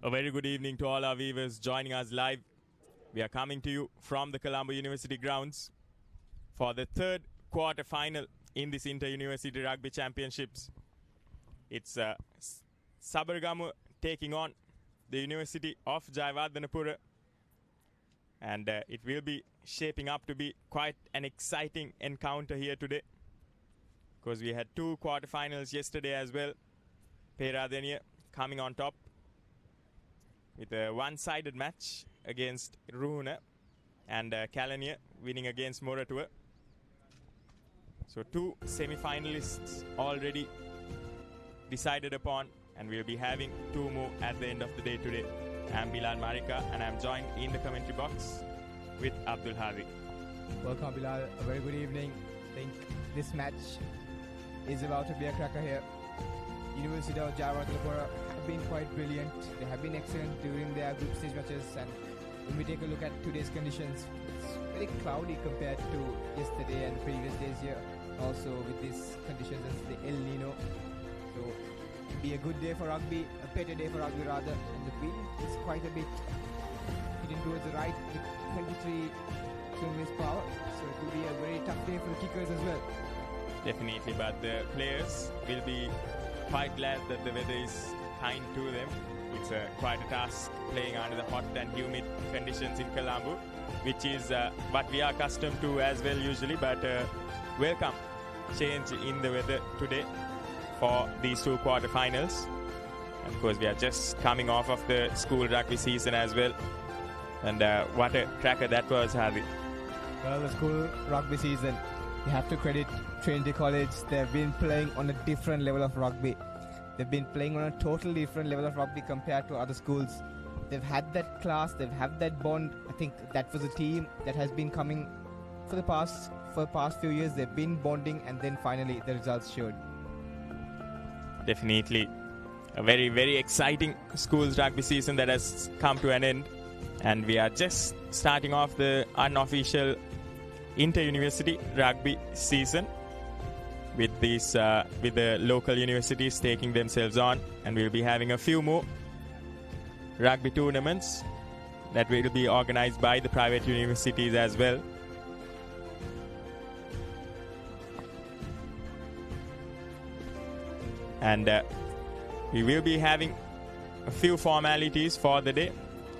A very good evening to all our viewers joining us live. We are coming to you from the Colombo University grounds for the third quarter final in this Inter-University Rugby Championships. It's Sabaragamuwa taking on the University of Jayewardenepura, and it will be shaping up to be quite an exciting encounter here today, because we had two quarterfinals yesterday as well. Papare coming on top with a one-sided match against Ruhuna, and Kalaniya winning against Moratua. So two semi-finalists already decided upon, and we'll be having two more at the end of the day today. I'm Bilal Marika, and I'm joined in the commentary box with Abdul Hadi. Welcome, Bilal. A very good evening. I think this match is about to be a cracker here. University of Jayewardenepura have been quite brilliant. They have been excellent during their group stage matches, and when we take a look at today's conditions, it's very cloudy compared to yesterday and previous days here. Also with these conditions as the El Nino. So it'll be a good day for rugby, a better day for rugby rather, and the wind is quite a bit hitting towards the right with 23 kilometers per hour. So it will be a very tough day for the kickers as well. Definitely, but the players will be quite glad that the weather is kind to them. It's quite a task playing under the hot and humid conditions in Colombo, which is what we are accustomed to as well usually, but welcome change in the weather today for these two quarterfinals. Of course, we are just coming off of the school rugby season as well, and what a cracker that was, Harvey. Well, the school rugby season, you have to credit Trinity College. They've been playing on a different level of rugby. They've been playing on a totally different level of rugby compared to other schools. They've had that class, they've had that bond. I think that was a team that has been coming for the past few years. They've been bonding, and then finally the results showed. Definitely a very, very exciting schools rugby season that has come to an end, and we are just starting off the unofficial inter-university rugby season with these with the local universities taking themselves on, and we'll be having a few more rugby tournaments that will be organized by the private universities as well. And we will be having a few formalities for the day.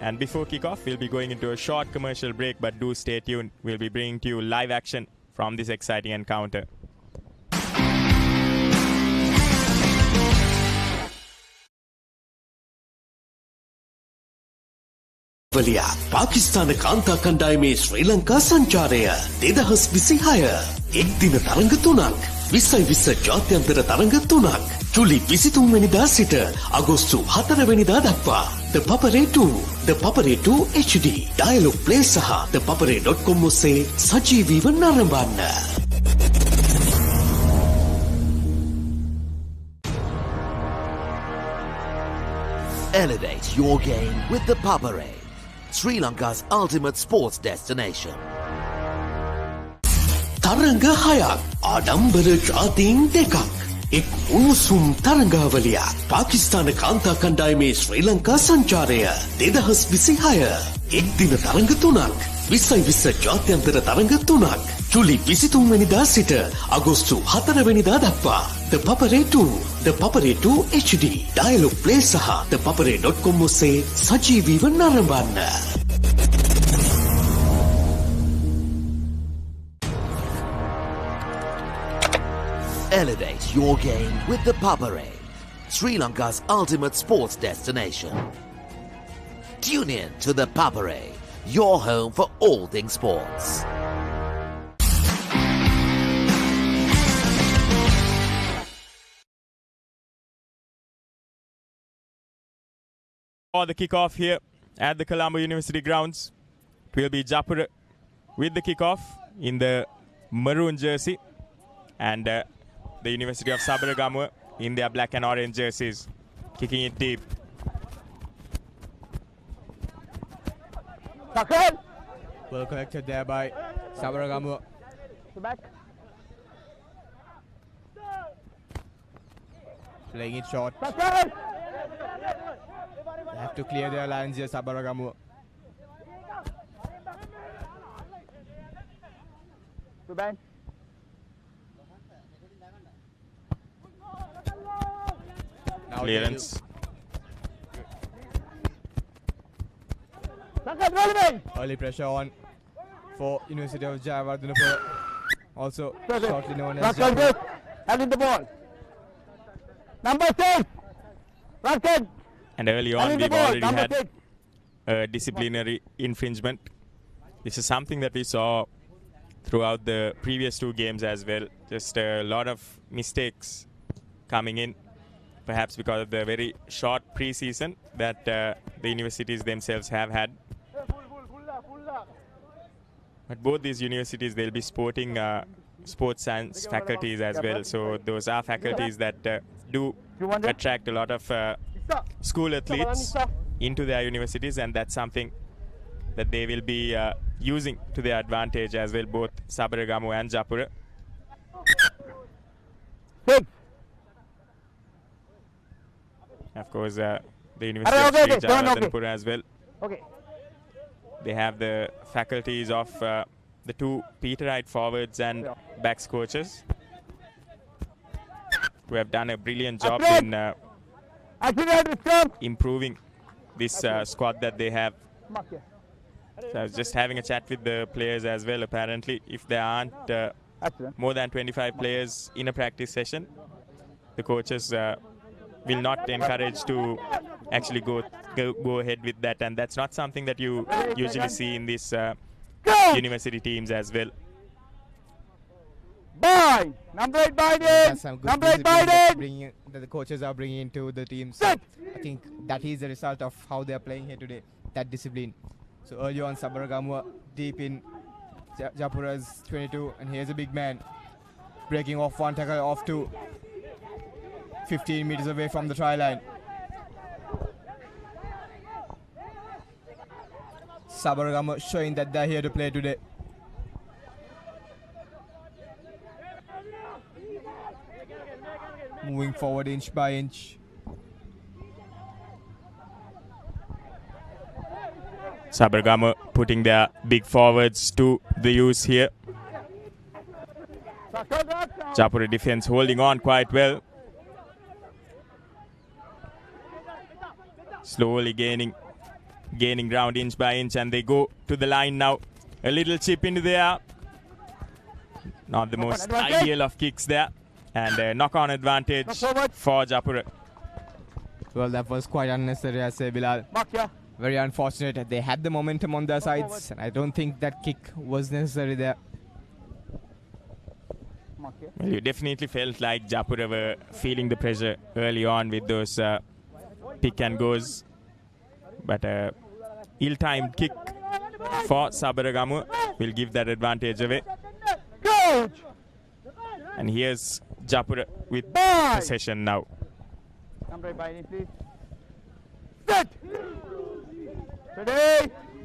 And before kickoff, we'll be going into a short commercial break, but do stay tuned. We'll be bringing to you live action from this exciting encounter. Pakistan කාන්තා කණ්ඩායමේ ශ්‍රී ලංකා සංචාරය 2026 එක් දින තරඟ 3ක් 2020 ජාත්‍යන්තර තරඟ 3ක් ජූලි 23 වෙනිදා සිට අගෝස්තු 4 වෙනිදා දක්වා The Papare 2 The Papare 2 HD Dialogue Play සහ thepapare.com ඔස්සේ සජීවීව නරඹන්න. Elevate your game with the Papare, Sri Lanka's ultimate sports destination. තරඟ 6ක් ආඩම්බර ජාතීන් 2ක් එක් උණුසුම් තරඟාවලියක් පාකිස්තාන කාන්තා කණ්ඩායමේ ශ්‍රී ලංකා සංචාරය 2026 එක් දින තරඟ 3ක් 2020 ජාත්‍යන්තර තරඟ 3ක් ජූලි 23 වෙනිදා සිට අගෝස්තු 4 වෙනිදා දක්වා The Papare 2 The Papare 2 HD Dialogue Play සහ thepapare.com ඔස්සේ සජීවීව නරඹන්න. Elevate your game with the Papare, Sri Lanka's ultimate sports destination. Tune in to the Papare, your home for all things sports. For the kickoff here at the Colombo University grounds, it will be Japura with the kickoff in the maroon jersey, and the University of Sabaragamuwa in their black and orange jerseys, kicking it deep. Well collected there by Sabaragamuwa. Playing it short. They have to clear their lines here, Sabaragamuwa. Clearance. Early pressure on for University of Jayewardenepura, also shortly known as Japura. Having the ball. Number 6. Rocket. And early on, we've already had a disciplinary infringement. This is something that we saw throughout the previous 2 games as well. Just a lot of mistakes coming in, perhaps because of the very short pre-season that the universities themselves have had. But both these universities, they'll be sporting sports science faculties as well. So those are faculties that do attract a lot of school athletes into their universities, and that's something that they will be using to their advantage as well, both Sabaragamuwa and Japura. Of course, the University of Sri Jayewardenepura as well. They have the faculties of the 2 Peterite forwards and backs coaches who have done a brilliant job in improving this squad that they have. So I was just having a chat with the players as well. Apparently, if there aren't more than 25 players in a practice session, the coaches will not encourage to actually go ahead with that, and that's not something that you usually see in these university teams as well. Number 8 Biden. Some good Number 8 discipline Biden. that the coaches are bringing into the teams. So I think that is the result of how they are playing here today, that discipline. So early on, Sabaragamuwa deep in Japura's 22, and here's a big man breaking off one tackle off to 15 meters away from the try line. Sabaragamuwa showing that they're here to play today. Moving forward inch by inch. Sabaragamuwa putting their big forwards to the use here. Japura defense holding on quite well. Slowly gaining ground inch by inch, and they go to the line now. A little chip into the air. Not the most ideal of kicks there. And a knock-on advantage for Japura. Well, that was quite unnecessary, I say, Bilal. Very unfortunate. They had the momentum on their sides, and I don't think that kick was necessary there. Well, you definitely felt like Japura were feeling the pressure early on with those pick and goes. But ill-timed kick for Sabaragamuwa will give that advantage away. And here's Japura with possession now.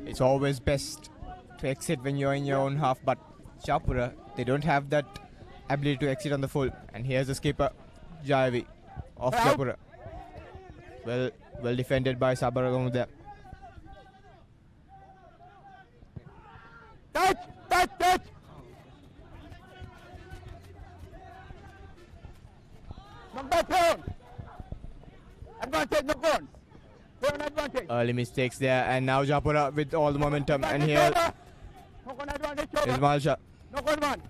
It's always best to exit when you're in your own half, but Japura, they don't have that ability to exit on the full. And here's the skipper, Jayewi of Japura. Well defended by Sabaragamuwa there. Touch! Number 10. Advantage, no corn. Advantage. Early mistakes there, and now Japura with all the momentum. And here is Malsha. No corn one.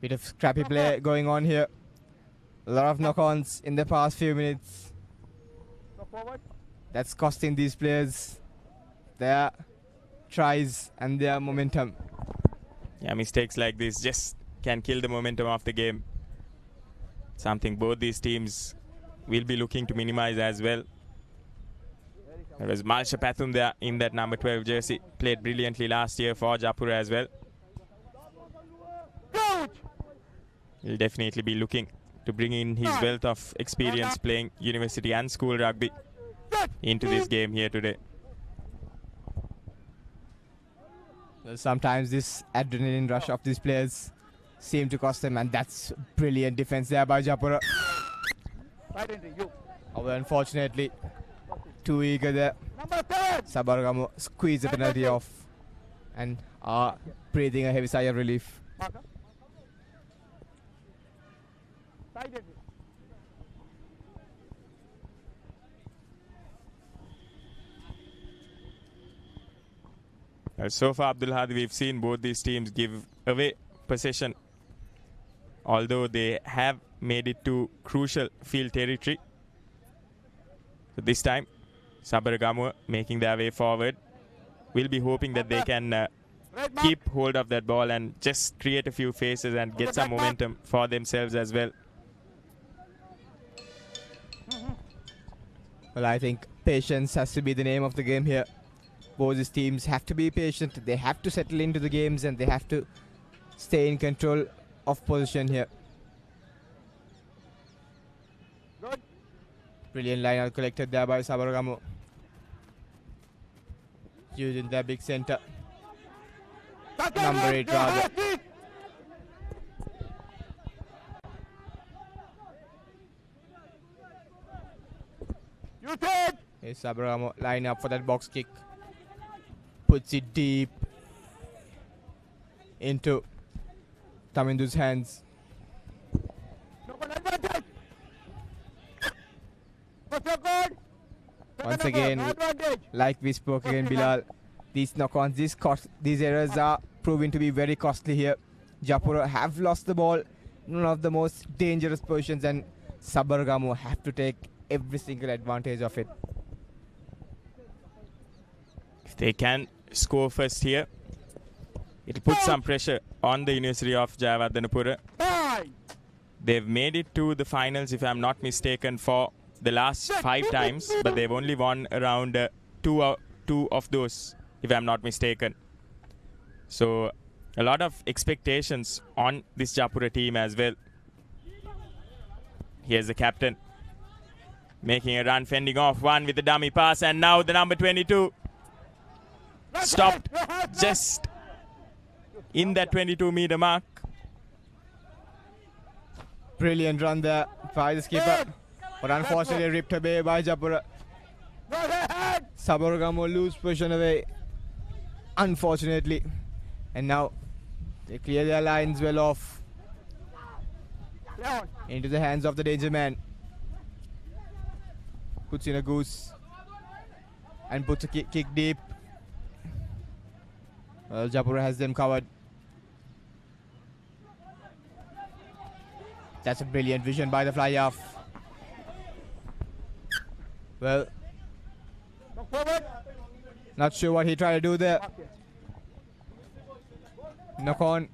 Bit of scrappy play going on here. A lot of knock-ons in the past few minutes. That's costing these players their tries and their momentum. Yeah, mistakes like this just can kill the momentum of the game. Something both these teams will be looking to minimize as well. There was Malsha Pathum there in that number 12 jersey. Played brilliantly last year for Japura as well. He'll definitely be looking to bring in his wealth of experience playing university and school rugby into this game here today. Well, sometimes this adrenaline rush of these players seem to cost them, and that's brilliant defense there by Japura. Oh, well, unfortunately, too eager there. Number 10. Sabaragamuwa squeeze the penalty off and are breathing a heavy sigh of relief. Marker. Side it. So far, Abdul Hadi, we've seen both these teams give away possession, although they have made it to crucial field territory. So this time, Sabaragamuwa making their way forward. We'll be hoping that they can keep hold of that ball and just create a few faces and get some momentum for themselves as well. Well, I think patience has to be the name of the game here. Both these teams have to be patient. They have to settle into the games and they have to stay in control of position here. Good. Brilliant line out collected there by Sabaragamuwa. Using their big center. Number 8 rather. You take. Hey, Sabaragamuwa line up for that box kick. Puts it deep into Tamindu's hands. No one advantage. What's your code? Once again, Advantage. like we spoke again, Bilal, these knock-ons, these errors are proving to be very costly here. Jayewardenepura have lost the ball in one of the most dangerous positions, and Sabaragamuwa have to take every single advantage of it. If they can score first here, it'll put some pressure on the University of Jayewardenepura. Fine. They've made it to the finals, if I'm not mistaken, for the last 5 times, but they've only won around two of those, if I'm not mistaken. So a lot of expectations on this Jayewardenepura team as well. Here's the captain making a run, fending off one with the dummy pass, and now the number 22 stopped just in that 22-meter mark. Brilliant run there by the skipper, but unfortunately ripped away by Jayewardenepura. Sabaragamuwa lose position away, unfortunately, and now they clear their lines well off into the hands of the danger man. Puts in a goose and puts a kick deep. Well, Jayewardenepura has them covered. That's a brilliant vision by the fly off. Well, not sure what he tried to do there. Knock on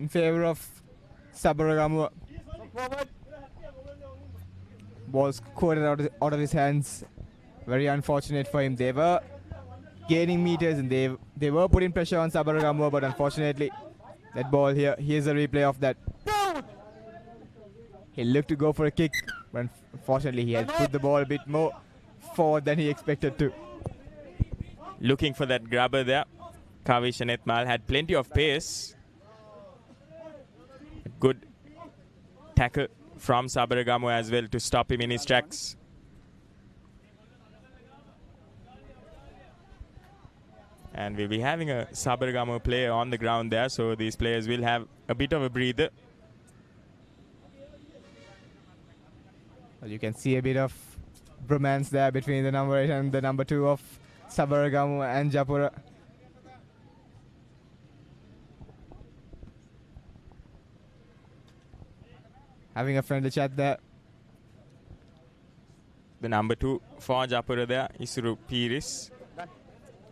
in favor of Sabaragamuwa. Ball scored out of his hands. Very unfortunate for him. They were gaining meters and they were putting pressure on Sabaragamuwa, but unfortunately that ball here, here's a replay of that. He looked to go for a kick, but unfortunately he has put the ball a bit more forward than he expected to. Looking for that grabber there. Kavish and Ethmal had plenty of pace. A good tackle from Sabaragamuwa as well to stop him in his tracks. And we'll be having a Sabaragamuwa player on the ground there, so these players will have a bit of a breather. Well, you can see a bit of bromance there between the number 8 and the number 2 of Sabaragamuwa and Jayewardenepura. Having a friendly chat there. The number 2 for Jayewardenepura there, Isuru Piris,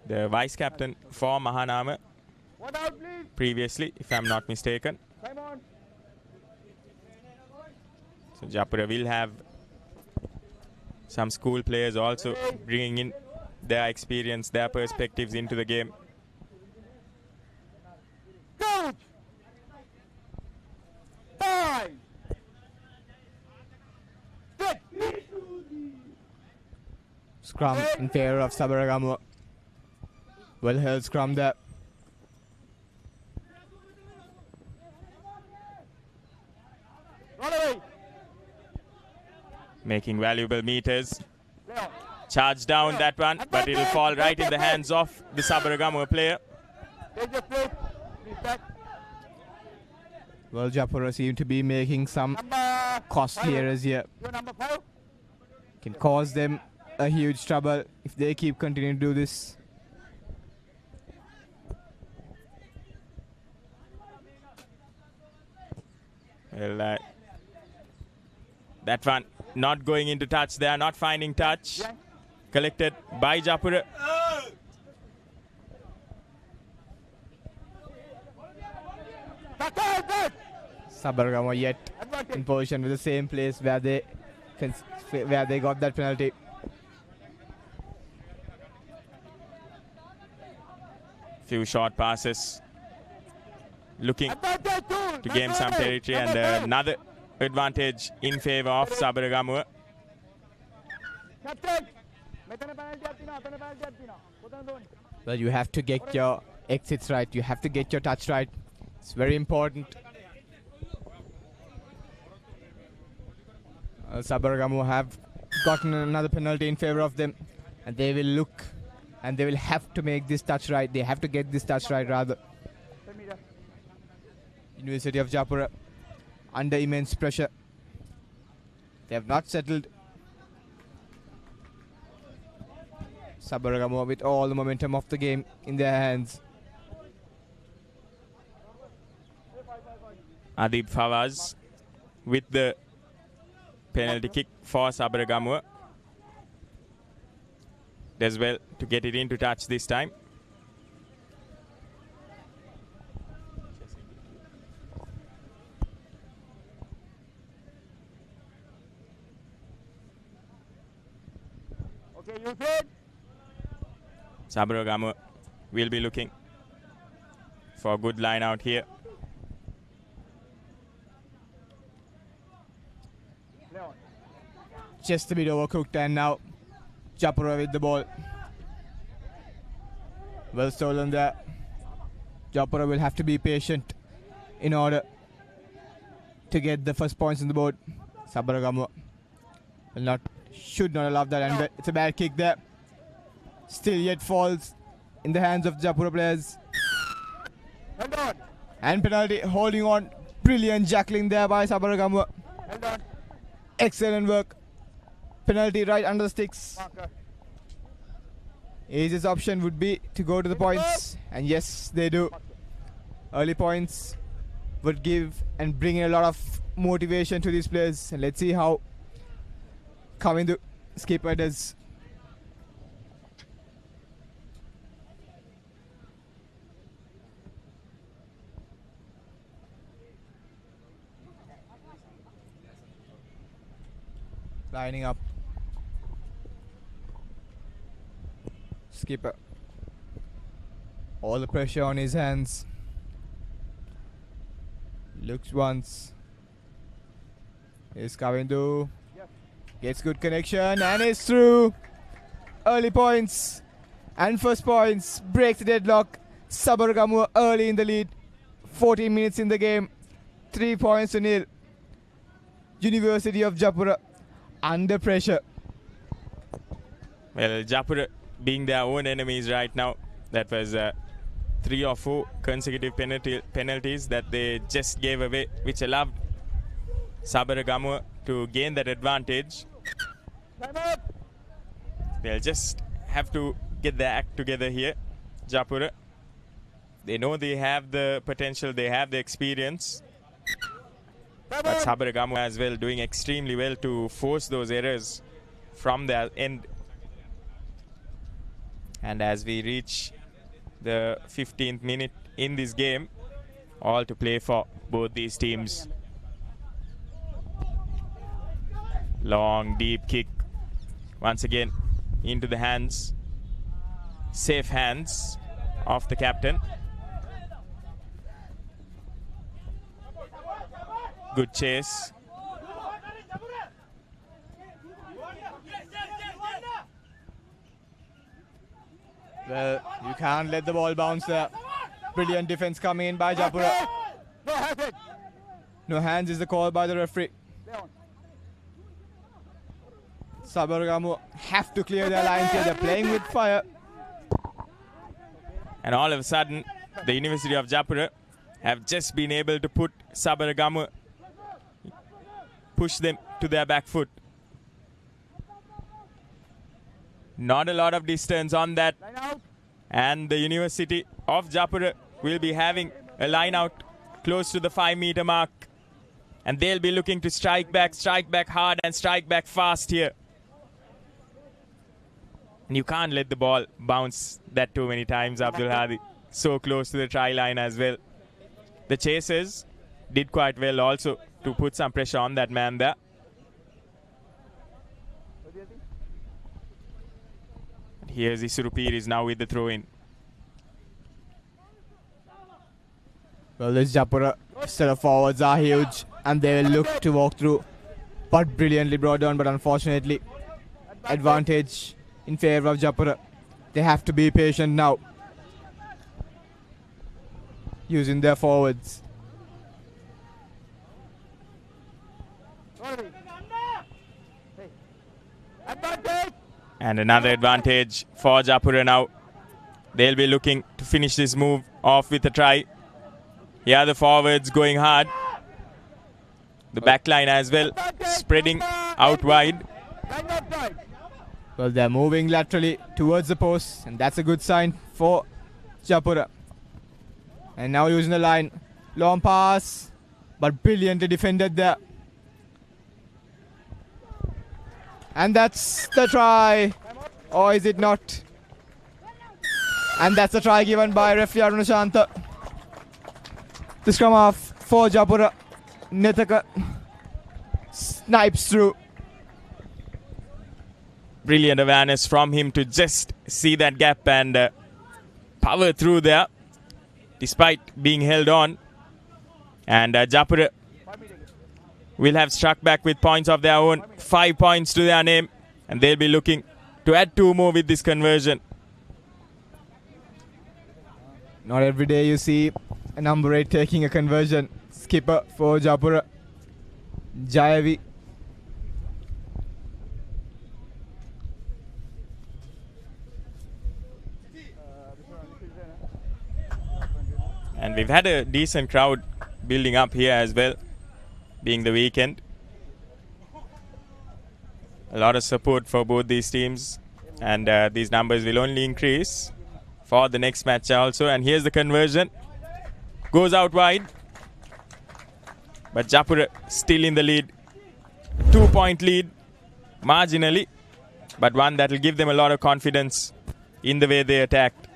the vice captain for Mahanama previously, if I'm not mistaken. So Jayewardenepura will have some school players also bringing in their experience, their perspectives into the game. Scrum in favor of Sabaragamuwa. Well held scrum there. making valuable meters. Play on. Charge down that one, but it'll fall right in the hands of the Sabaragamuwa player. Take the plate. Please back. Well, Japura seem to be making some Number costly 5. errors here. You're number 5. Can cause them a huge trouble if they keep continuing to do this. Well, that one not going into touch. They are not finding touch. Yeah. Collected by Japura. Back. Sabaragamuwa yet in Advantage. position with the same place where they got that penalty. Few short passes. Looking Advantage to gain some territory, and another advantage in favor of Sabaragamuwa. Captain. Metana penalty apina. Penalty apina. Potana doni. Well, you have to get your exits right. You have to get your touch right. It's very important. Sabaragamuwa have gotten another penalty in favor of them, and they will look and they will have to make this touch right. They have to get this touch right rather. 10 meter. University of Japura under immense pressure. They have not settled. Sabaragamuwa with all the momentum of the game in their hands. Adib Fawaz with the penalty kick for Sabaragamuwa. Does well to get it into touch this time. Okay, you said. Sabaragamuwa will be looking for a good line out here. Play on. Just a bit overcooked, and now Japura with the ball. Well stolen there. Japura will have to be patient in order to get the first points on the board. Sabaragamuwa should not allow that, and it's a bad kick there. Still yet falls in the hands of Japura players. Held on. And penalty, holding on. Brilliant jackling there by Sabaragamuwa. Held on. Excellent work. Penalty right under the sticks. Marker. His option would be to go to the points, and yes, they do. Early points would give and bring in a lot of motivation to these players, and let's see how Kavindu skipper does. Lining up. Skipper. All the pressure on his hands. Looks once. Here's Kavindu. Gets good connection and is through. Early points and first points. Breaks the deadlock. Sabaragamuwa early in the lead. 14 minutes in the game. 3 points to nil. University of Japura under pressure. Well, Japura being their own enemies right now. That was 3 or 4 consecutive penalties that they just gave away, which allowed Sabaragamuwa to gain that advantage. Time up. They'll just have to get their act together here. Japura, they know they have the potential, they have the experience. Time But on. Sabaragamuwa as well doing extremely well to force those errors from their end. And as we reach the 15th minute in this game, all to play for both these teams. Long, deep kick. Once again, into the hands, safe hands of the captain. Good chase. Well, you can't let the ball bounce there. Brilliant defense coming in by Japura. No hazard. No hands is the call by the referee. Play on. Sabaragamuwa have to clear their lines here. They're playing with fire. And all of a sudden, the University of Japura have just been able to put Sabaragamuwa, push them to their back foot. Not a lot of distance on that. And the University of Japura will be having a line out close to the 5-meter mark. And they'll be looking to strike back hard and strike back fast here. And you can't let the ball bounce that too many times, Abdul Hadi. So close to the try line as well. The chasers did quite well also to put some pressure on that man there. Here's Isurupir now with the throw-in. Well, this Japura set of forwards are huge and they will look to walk through. But brilliantly brought down, but unfortunately, advantage in favor of Japura. They have to be patient now, using their forwards. And another advantage for Japura now. They'll be looking to finish this move off with a try. Here are the forwards going hard. The back line as well, spreading out wide. Well, they're moving laterally towards the post, and that's a good sign for Japura. And now using the line. Long pass, but brilliantly defended there. And that's the try. Or is it not? And that's the try given by referee Arunashanta. The scrum off for Japura. Nethaka snipes through. Brilliant awareness from him to just see that gap and power through there despite being held on. And Japura will have struck back with points of their own. 5 points to their name. And they'll be looking to add 2 more with this conversion. Not every day you see a number 8 taking a conversion. Skipper for Japura, Jayewardenepura. And we've had a decent crowd building up here as well, being the weekend. A lot of support for both these teams, and these numbers will only increase for the next match also. And here's the conversion. Goes out wide. But Japura still in the lead. 2-point lead, marginally, but one that will give them a lot of confidence in the way they attacked.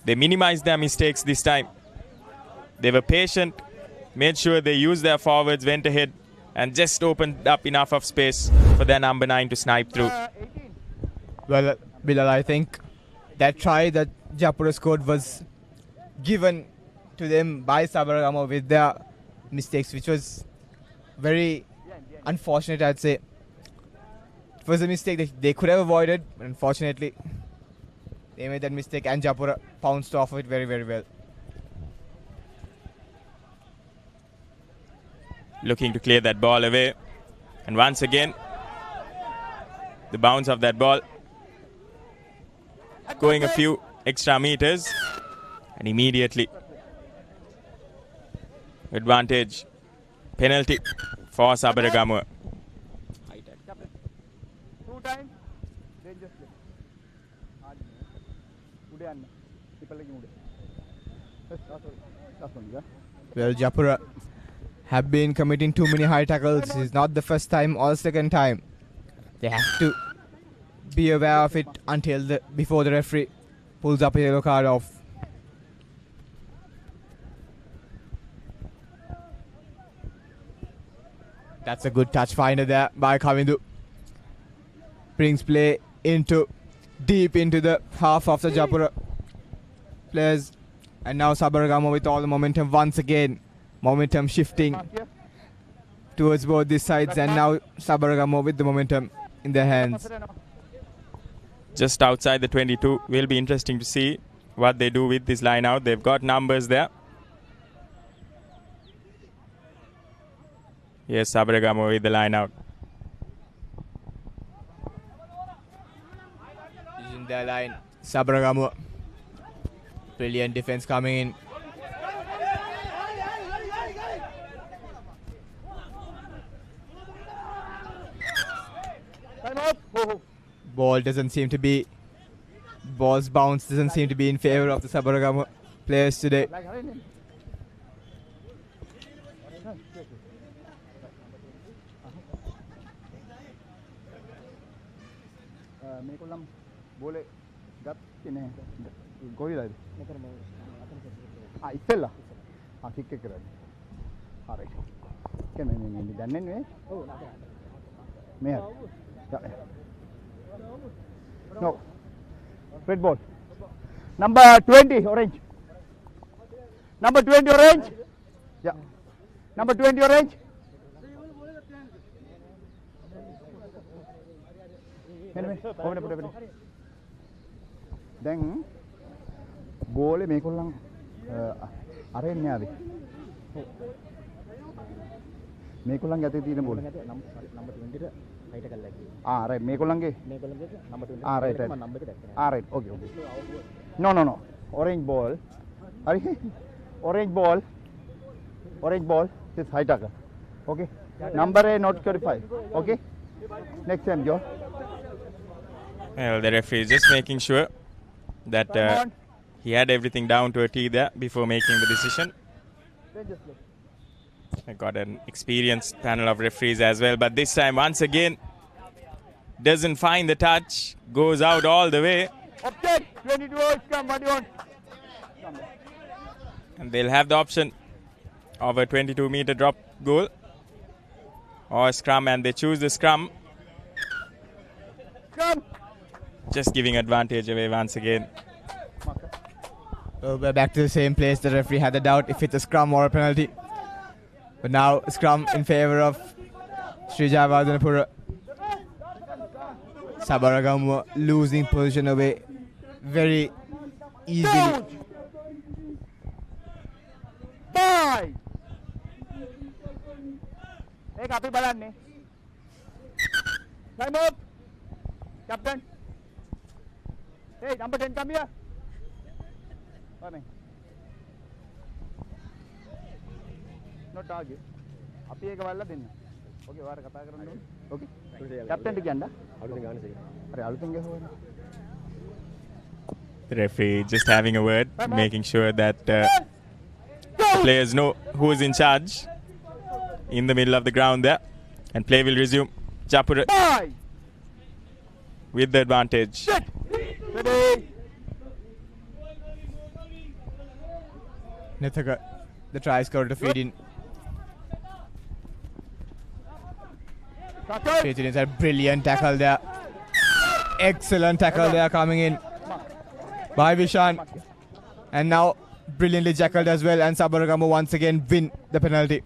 They minimized their mistakes this time. They were patient, made sure they used their forwards, went ahead, and just opened up enough of space for their number 9 to snipe through. Well, Bilal, I think that try that Japura scored was given to them by Sabaragamuwa with their mistakes, which was very unfortunate, I'd say. It was a mistake that they could have avoided, but unfortunately, they made that mistake and Japura pounced off of it very, very well. Looking to clear that ball away. And once again, the bounce of that ball going a few extra meters. And immediately, advantage. Penalty for Sabaragamuwa. 2 times, dangerously. Well, Japura have been committing too many high tackles. It's not the first time or second time. They have to be aware of it before the referee pulls up a yellow card off. That's a good touch finder there by Kavindu. Brings play deep into the half of the Japura players. And now Sabaragamuwa with all the momentum once again. Momentum shifting towards both these sides, and now Sabaragamuwa with the momentum in their hands. Just outside the 22. Will be interesting to see what they do with this line out. They've got numbers there. Yes, Sabaragamuwa with the line out. their line. Sabaragamuwa. Brilliant defense coming in. Ball doesn't seem to be. Ball's bounce doesn't seem to be in favor of the Sabaragamuwa players today. මේකොල්ලම් බෝලේ ගත්තේ නැහැ. කොයිලාද? ඉස්සෙල්ලා. Kick එක කරන්නේ. හරි. කියන්නේ මේ දැන්නේ නෙවෙයි. ඔව් නෑ. No. Red ball. Number 20 orange. Number 20 orange. Yeah. Number 20 orange. දැන් බෝලේ මේකොල්ලන් අරෙන් යාවි මේකොල්ලන් යතේ තියෙන බෝල නම්බර් 20 ට හයිට කරලා ගියේ රයිට් මේකොල්ලන්ගේ නම්බර් 20 රයිට් නම්බර් එක දැක්කේ රයිට් ඕකේ no orange ball හරි orange ball this height එක okay number a not 35 okay next time Joe. Well, the referee is just making sure that he had everything down to a T there before making the decision. I got an experienced panel of referees as well, but this time once again doesn't find the touch, goes out all the way. Object, 22 come, what do you want? And they'll have the option of a 22-meter drop goal or scrum, and they choose the scrum. Scrum! Just giving advantage away once again. Well, we're back to the same place. The referee had a doubt if it's a scrum or a penalty. But now scrum in favor of Sri Jayewardenepura. Sabaragamuwa losing position away very easily. Bye! Hey, copy balance. Time up! Captain! Hey, number 10, come here. No target. අපි ඒක වල්ලා දෙන්න. ඕකේ වාර කතා කරන්න ඕනේ. ඕකේ. කැප්ටන්ට කියන්න. අලුතෙන් ගන්න සෙයි. හරි අලුතෙන් ගහුවා. The referee just having a word, making sure that the players know who is in charge in the middle of the ground there. And play will resume. Japura with the advantage. Ready. Nithaka, the try scorer to feed in. Feeds it inside. Brilliant tackle there. Excellent tackle there coming in by Vishan. And now brilliantly tackled as well. And Sabaragamuwa once again win the penalty.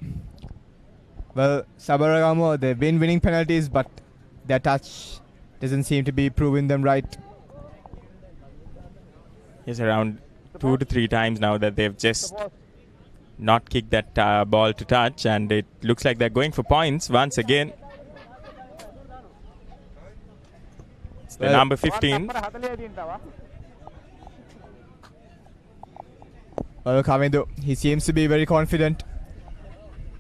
Well, Sabaragamuwa, they've been winning penalties, but their touch doesn't seem to be proving them right. Yes, around 2 to 3 times now that they've just not kicked that ball to touch, and it looks like they're going for points once again. It's the number 15. Well, Kavindu, he seems to be very confident.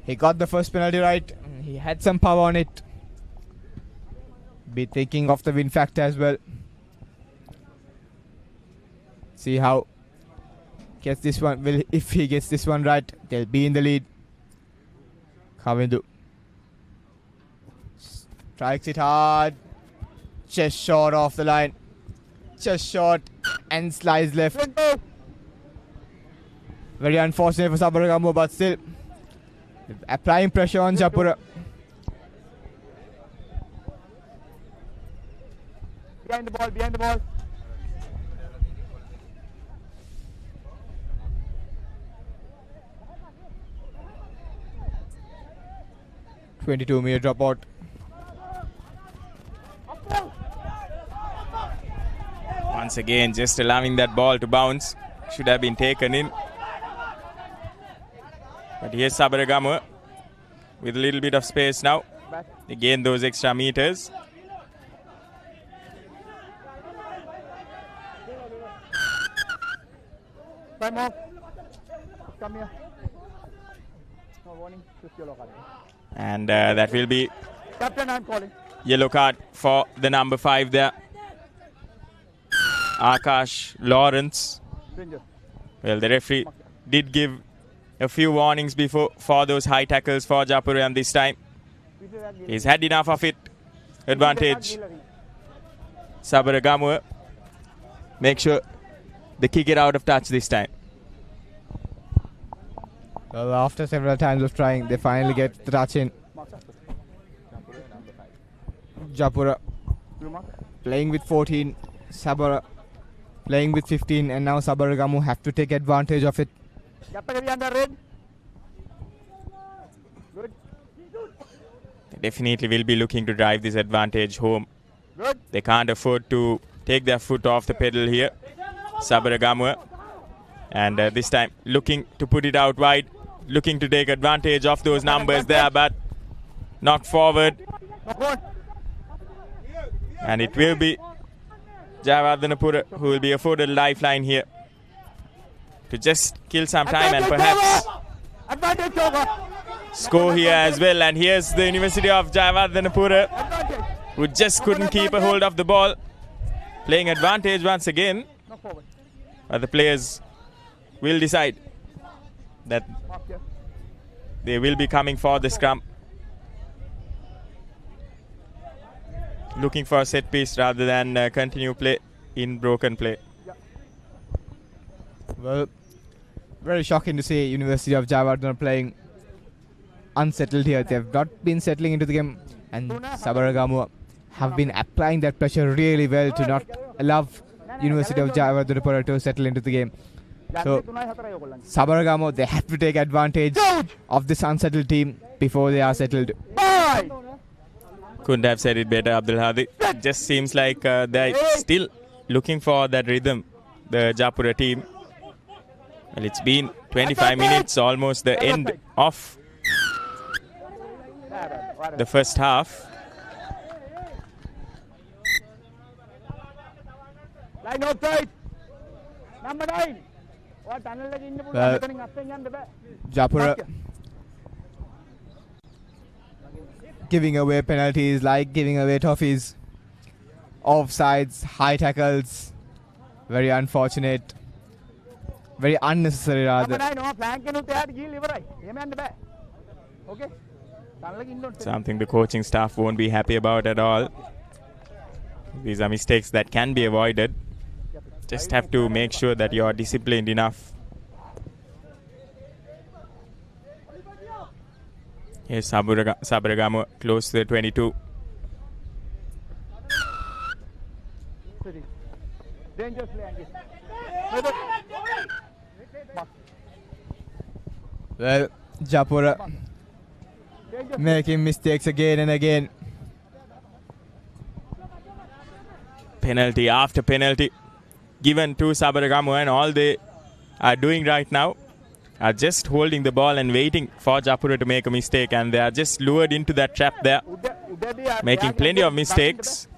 He got the first penalty right. He had some power on it. Be thinking of the win factor as well. See how gets this one. If he gets this one right, they'll be in the lead. Kavindu strikes it hard, just short off the line, just short, and slides left. Very unfortunate for Sabaragamuwa, but still applying pressure on Japura. Behind the ball, behind the ball. .22-meter dropout. Once again, just allowing that ball to bounce. Should have been taken in. But here's Sabaragamuwa with a little bit of space now. Again, those extra meters. Time off. Come here. No warning. Just yellow card. And that will be Captain, I'm calling. yellow card for the number 5 there. Akash Lawrence. Danger. Well, the referee did give a few warnings before for those high tackles for Japura, and this time he's had enough of it. Advantage. Sabaragamuwa. Make sure they kick it out of touch this time. Well, after several times of trying, they finally get the touch in. Japura playing with 14, Sabara playing with 15, and now Sabaragamu have to take advantage of it. They definitely will be looking to drive this advantage home. Good. They can't afford to take their foot off the pedal here. Sabaragamuwa. And this time looking to put it out wide, looking to take advantage of those numbers there, but knocked forward. And it will be Jayewardenepura who will be afforded a lifeline here to just kill some time and perhaps score here as well. And here's the University of Jayewardenepura, who just couldn't keep a hold of the ball. Playing advantage once again. But the players will decide that they will be coming for the scrum. Looking for a set piece rather than continue play in broken play. Well, very shocking to see University of Jayewardenepura playing unsettled here. They have not been settling into the game, and Sabaragamuwa have been applying that pressure really well to not allow University of Jayewardenepura to settle into the game. So Sabaragamuwa, they have to take advantage of this unsettled team before they are settled. Couldn't have said it better, Abdul Hadi. It just seems like they're still looking for that rhythm, the Japura team. Well, it's been 25 minutes, almost the end of the first half. Line outside. Number 9. Well, Japura giving away penalties, like giving away toffees, offsides, high tackles. Very unfortunate. Very unnecessary rather. Something the coaching staff won't be happy about at all. These are mistakes that can be avoided. Just have to make sure that you are disciplined enough. Here's Sabaragamuwa close to the 22. Well, Japura making mistakes again and again. Penalty after penalty given to Sabaragamuwa, and all they are doing right now are just holding the ball and waiting for Japura to make a mistake, and they are just lured into that trap there, making plenty of mistakes.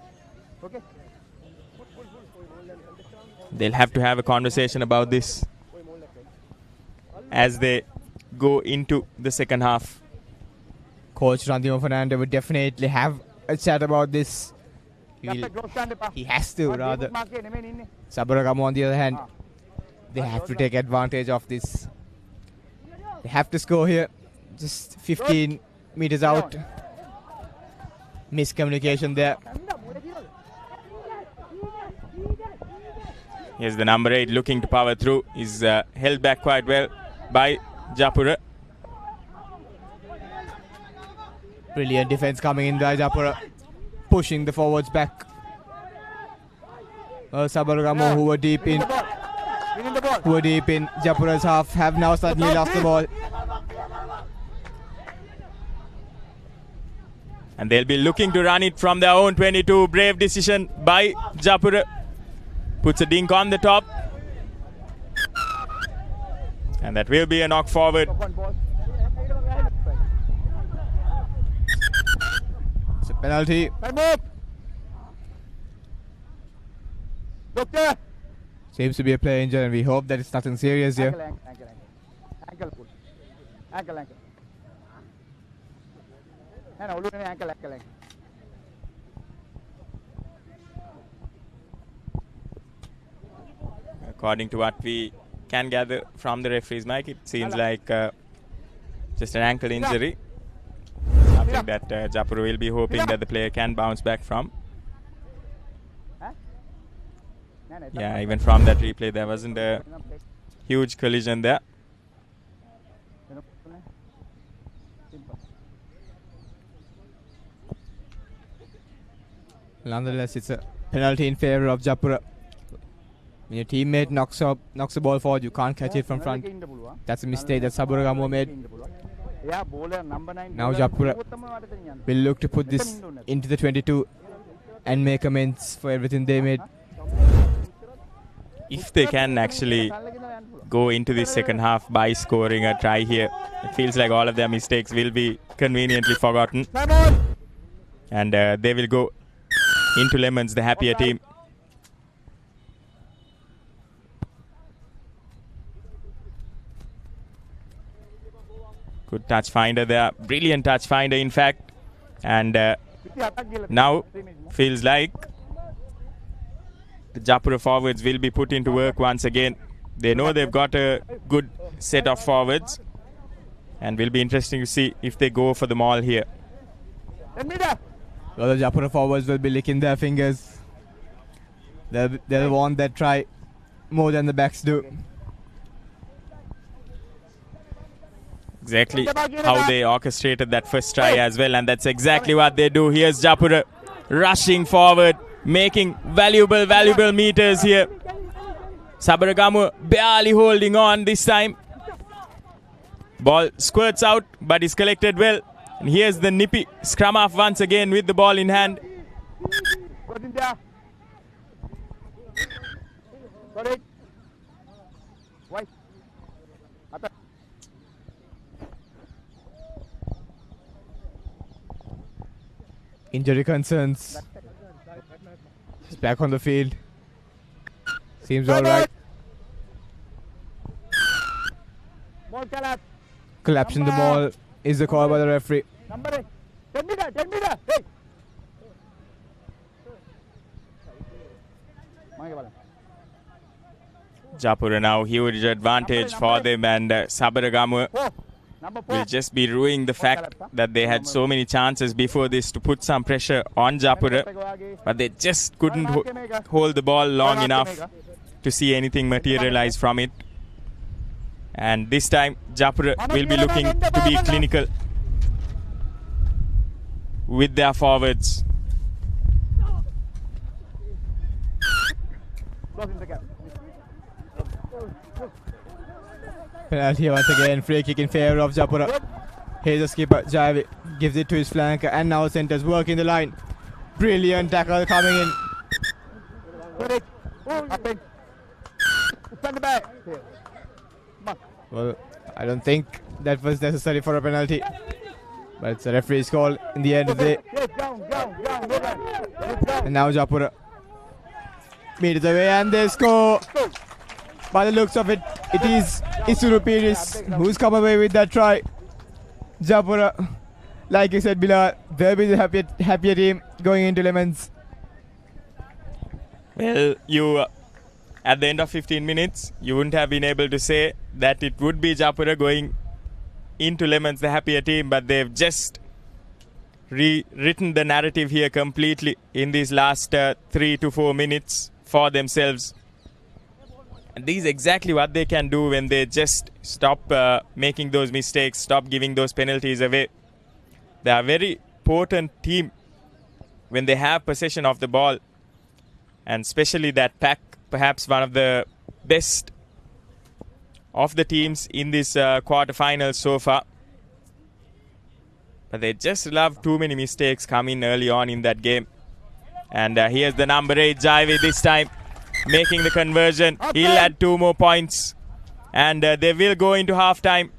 They'll have to have a conversation about this as they go into the second half. Coach Randimo Fernando would definitely have a chat about this. He has to, rather. Sabaragamuwa, on the other hand, they have to take advantage of this. They have to score here. Just 15 meters out. Miscommunication there. Here's the number 8 looking to power through. Is held back quite well by Japura. Brilliant defense coming in by Japura, pushing the forwards back. Sabaragamuwa, who were deep in Japura's half, have now suddenly lost the ball. And they'll be looking to run it from their own 22. Brave decision by Japura. Puts a dink on the top. And that will be a knock forward. It's a penalty. Seems to be a player injured, and we hope that it's nothing serious here. Ankle pull. Ankle. Ankle. According to what we can gather from the referee's mic, it seems like just an ankle injury. Something that Japura will be hoping that the player can bounce back from. Yeah, even from that replay, there wasn't a huge collision there. Nonetheless, it's a penalty in favor of Japura. When your teammate knocks the ball forward, you can't catch it from front. That's a mistake that Sabaragamuwa made. Now Japura will look to put this into the 22 and make amends for everything they made. If they can actually go into the second half by scoring a try here, it feels like all of their mistakes will be conveniently forgotten. And they will go into lemons, the happier team. Good touch finder there. Brilliant touch finder, in fact. And now feels like the Japura forwards will be put into work once again. They know they've got a good set of forwards. And will be interesting to see if they go for the maul here. Well, the Japura forwards will be licking their fingers. They'll want that try more than the backs do. Exactly how they orchestrated that first try as well, and that's exactly what they do. Here's Japura rushing forward, making valuable meters here. Sabaragamuwa barely holding on this time. Ball squirts out, but is collected well. And here's the nippy scrum off once again with the ball in hand. Injury concerns. He's back on the field. Seems all right. Collapsing the ball is the call by the referee. Japura now huge advantage for them, and Sabaragamuwa will just be ruining the fact that they had so many chances before this to put some pressure on Japura, but they just couldn't hold the ball long enough to see anything materialize from it. And this time Japura will be looking to be clinical with their forwards. Penalty once again, free kick in favor of Japura. Here's the skipper, Jayewardenepura, gives it to his flanker, and now centers working the line. Brilliant tackle coming in. Well, I don't think that was necessary for a penalty, but it's a referee's call in the end of the day. And now Japura meters away, and they score. By the looks of it, it is Isuru Pires who's come away with that try. Japura, like you said, Bilal, they'll be the happier team going into lemons. Well, at the end of 15 minutes, you wouldn't have been able to say that it would be Japura going into lemons, the happier team, but they've just rewritten the narrative here completely in these last 3 to 4 minutes for themselves. And this is exactly what they can do when they just stop making those mistakes, stop giving those penalties away. They are a very potent team when they have possession of the ball. And especially that pack, perhaps one of the best of the teams in this quarterfinals so far. But they just love too many mistakes coming early on in that game. And here's the number 8, Jayewardenepura, this time making the conversion. He'll add 2 more points. And they will go into halftime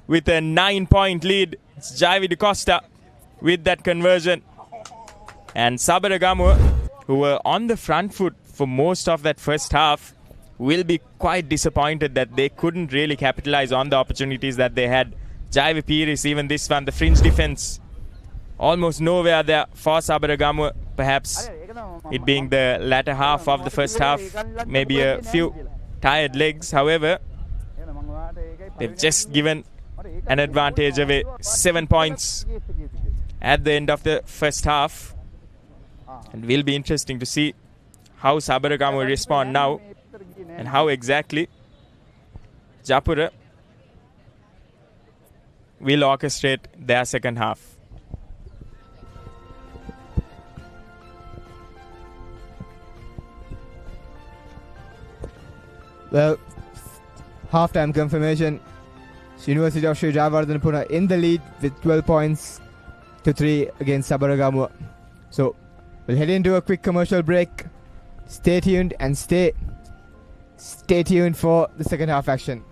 with a 9-point lead. It's Jayewardenepura with that conversion. And Sabaragamuwa, who were on the front foot for most of that first half, will be quite disappointed that they couldn't really capitalize on the opportunities that they had. Jayewardenepura, even this one, the fringe defense, almost nowhere there for Sabaragamuwa. Perhaps it being the latter half of the first half, maybe a few tired legs. However, they've just given an advantage away, 7 points at the end of the first half. And it will be interesting to see how Sabaragamuwa respond now and how exactly Japura will orchestrate their second half. Well, halftime confirmation. University of Sri Jayewardenepura in the lead with 12 points to 3 against Sabaragamuwa. So we'll head into a quick commercial break. Stay tuned and stay tuned for the second half action.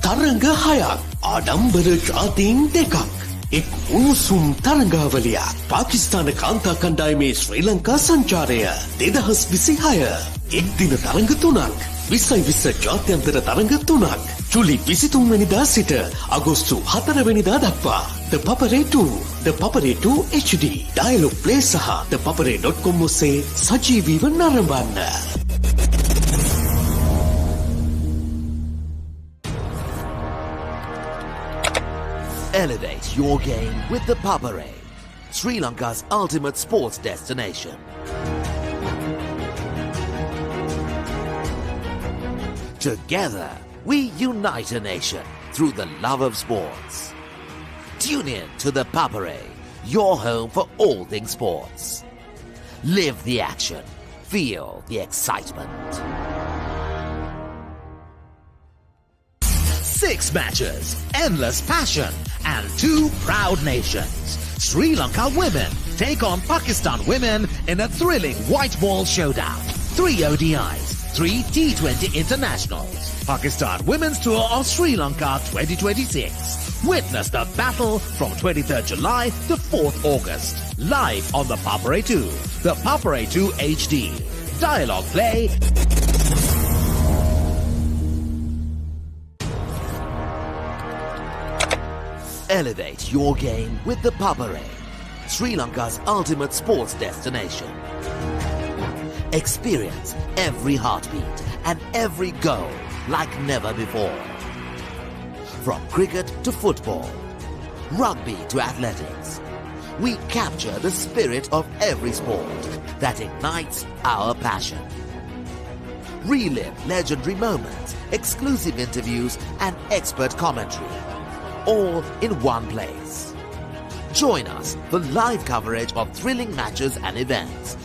තරංග හයක් ආඩම්බර ජාතීන් දෙකක් එක් උණුසුම් තරංගාවලියක් පාකිස්තාන කාන්තා කණ්ඩායමේ ශ්‍රී ලංකා සංචාරය 2026 එක් දින තරංග තුනක් 2020 ජාත්‍යන්තර තරංග තුනක් ජූලි 23 වෙනිදා සිට අගෝස්තු 4 වෙනිදා දක්වා The Papare 2 The Papare 2 HD Dialog Play සහ thepapare.com ඔස්සේ සජීවීව නරඹන්න. Elevate your game with the Papare, Sri Lanka's ultimate sports destination. Together, we unite a nation through the love of sports. Tune in to the Papare, your home for all things sports. Live the action, feel the excitement. 6 matches, endless passion, and 2 proud nations. Sri Lanka women take on Pakistan women in a thrilling white ball showdown. 3 ODIs, 3 T20 internationals. Pakistan Women's Tour of Sri Lanka 2026. Witness the battle from 23rd July to 4th August. Live on the Papare 2. The Papare 2 HD. Dialogue Play. Elevate your game with the Papare, Sri Lanka's ultimate sports destination. Experience every heartbeat and every goal like never before. From cricket to football, rugby to athletics, we capture the spirit of every sport that ignites our passion. Relive legendary moments, exclusive interviews, and expert commentary, all in one place. Join us for live coverage of thrilling matches and events,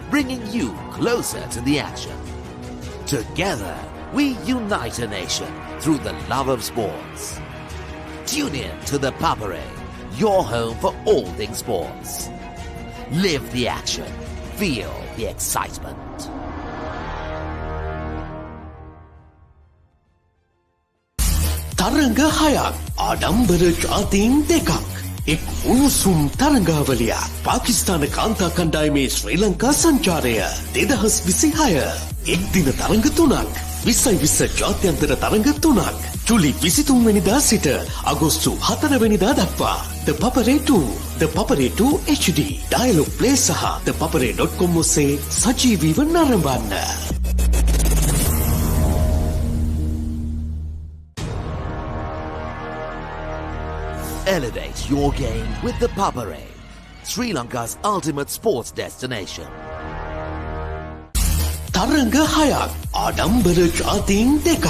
bringing you closer to the action. Together, we unite a nation through the love of sports. Tune in to the Papare, your home for all things sports. Live the action, feel the excitement. තරංග හයක් ආඩම්බර ජාතීන් දෙකක් එක් උණුසුම් තරංගාවලියක් පාකිස්තාන කාන්තා කණ්ඩායමේ ශ්‍රී ලංකා සංචාරය 2026 එක් දින තරංග තුනක් 2020 ජාත්‍යන්තර තරංග තුනක් ජූලි 23 වෙනිදා සිට අගෝස්තු 4 වෙනිදා දක්වා The Papare 2 The Papare 2 HD Dialog Play සහ thepapare.com ඔස්සේ සජීවීව නරඹන්න. Elevate your game with the Papare, Sri Lanka's ultimate sports destination. තරංග හයක් ආඩම්බර ජාතීන් දෙකක්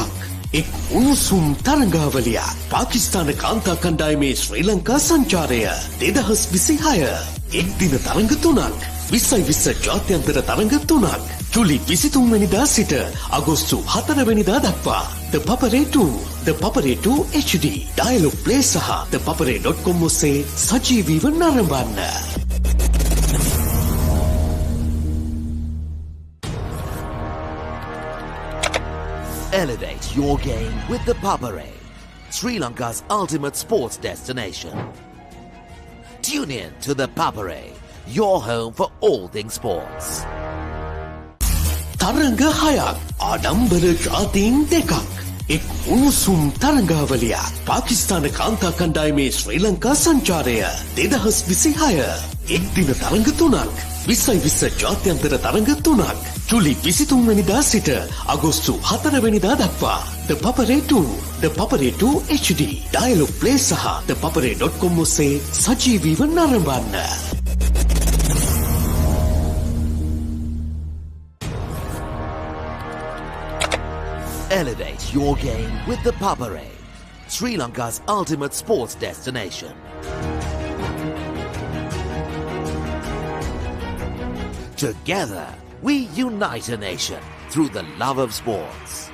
එක් උණුසුම් තරංගාවලියක් පාකිස්තාන කාන්තා කණ්ඩායමේ ශ්‍රී ලංකා සංචාරය 2026 එක් දින තරංග තුනක් 2020 ජාත්‍යන්තර තරංග තුනක් ජූලි 23 වෙනිදා සිට අගෝස්තු 4 වෙනිදා දක්වා The Papare 2 The Papare 2 HD Dialog Play සහ thepapare.com ඔස්සේ සජීවීව නරඹන්න. Elevate your game with the Papare, Sri Lanka's ultimate sports destination. Tune in to the Papare, your home for all things sports. තරඟ හයක් ආඩම්බර ජාතීන් දෙකක් එක් උණුසුම් තරඟාවලියක් පාකිස්තාන කාන්තා කණ්ඩායමේ ශ්‍රී ලංකා සංචාරය 2026 එක් දින තරඟ තුනක් 2020 ජාත්‍යන්තර තරඟ තුනක් ජූලි 23 වෙනිදා සිට අගෝස්තු 4 වෙනිදා දක්වා The Papare 2 The Papare 2 HD Dialog Play සහ thepapare.com ඔස්සේ සජීවීව නරඹන්න. Elevate your game with the Papare, Sri Lanka's ultimate sports destination. Together, we unite a nation through the love of sports.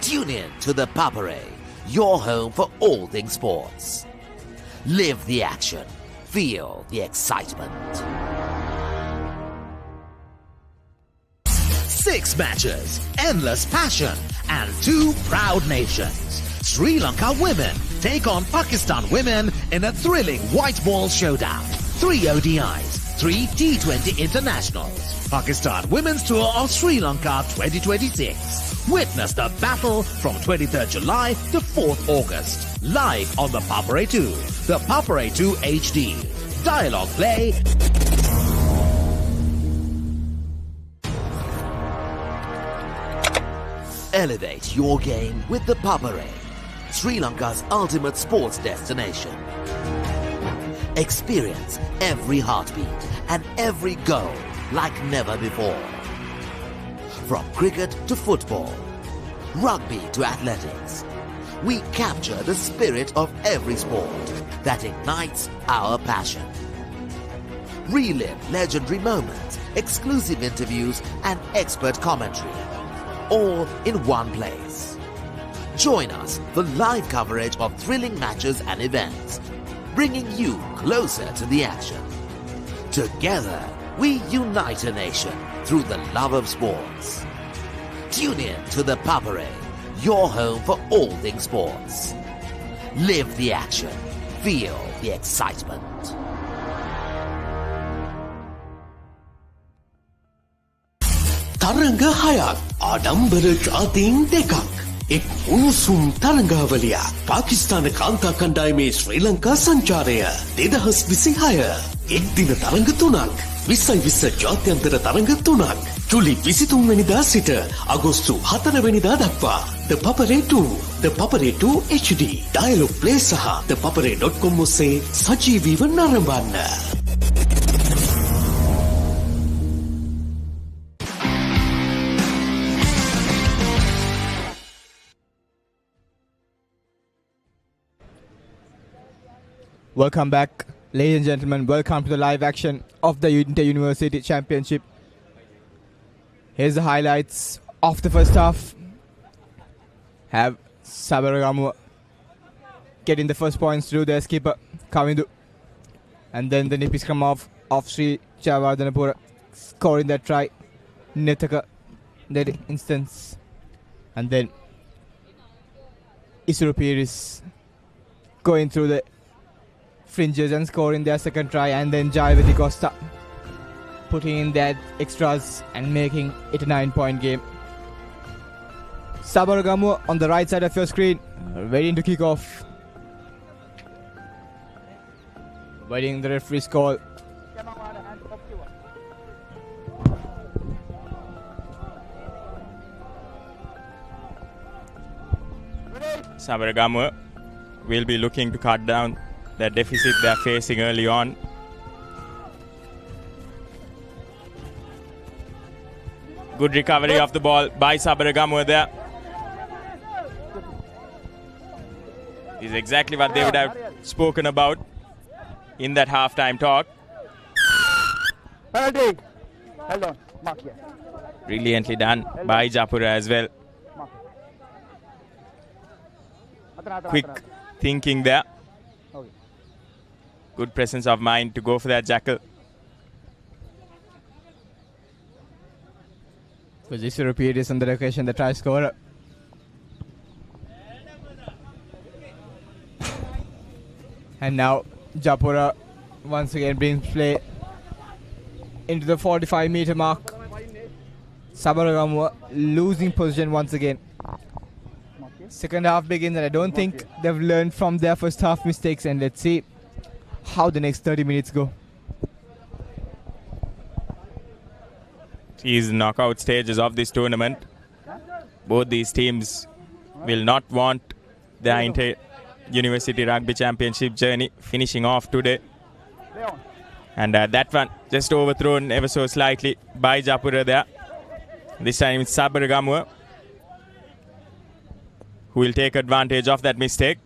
Tune in to the Papare, your home for all things sports. Live the action, feel the excitement. 6 matches, endless passion, and 2 proud nations. Sri Lanka women take on Pakistan women in a thrilling white ball showdown. 3 ODIs, 3 T20 internationals. Pakistan Women's Tour of Sri Lanka 2026. Witness the battle from 23rd July to 4th August. Live on the Papare 2, the Papare 2 HD. Dialogue Play. Elevate your game with the Papare, Sri Lanka's ultimate sports destination. Experience every heartbeat and every goal like never before. From cricket to football, rugby to athletics, we capture the spirit of every sport that ignites our passion. Relive legendary moments, exclusive interviews and expert commentary, all in one place. Join us for live coverage of thrilling matches and events, bringing you closer to the action. Together, we unite a nation through the love of sports. Tune in to the Papare, your home for all things sports. Live the action, feel the excitement. තරඟ හයක් ආඩම්බර ජාතීන් දෙකක් එක් උණුසුම් තරඟාවලියක් පාකිස්තාන කාන්තා කණ්ඩායමේ ශ්‍රී ලංකා සංචාරය 2026 එක් දින තරඟ තුනක් 2020 ජාත්‍යන්තර තරඟ තුනක් ජූලි 23 වෙනිදා සිට අගෝස්තු 4 වෙනිදා දක්වා The Papare 2 The Papare 2 HD Dialog Play සහ thepapare.com ඔස්සේ සජීවීව නරඹන්න. Welcome back, ladies and gentlemen. Welcome to the live action of the Inter-University Championship. Here's the highlights of the first half. Have Sabaragamuwa getting the first points through their skipper, Kavindu. And then the nippy scrum off of Sri Jayewardenepura, scoring that try. Nethaka, that instance. And then Isurupiris going through the fringes and scoring their second try, and then Jayawadi Costa putting in that extras and making it a 9-point game. Sabaragamuwa on the right side of your screen, waiting to kick off, waiting the referee's call. Sabaragamuwa will be looking to cut down the deficit they're facing early on. Good recovery of the ball by Sabaragamuwa there. Is exactly what they would have spoken about in that halftime talk. Penalty. Hold on. Mark here. Brilliantly done by Japura as well. Quick thinking there. Good presence of mind to go for that jackal. So this repeat is on the location, the try scorer. And now Japura once again brings play into the 45-meter mark. Sabaragamuwa losing position once again. Second half begins and I don't think they've learned from their first half mistakes, and let's see how the next 30 minutes go. These knockout stages of this tournament, both these teams will not want their inter-university rugby championship journey finishing off today. And that one just overthrown ever so slightly by Japura there. This time it's Sabaragamuwa who will take advantage of that mistake.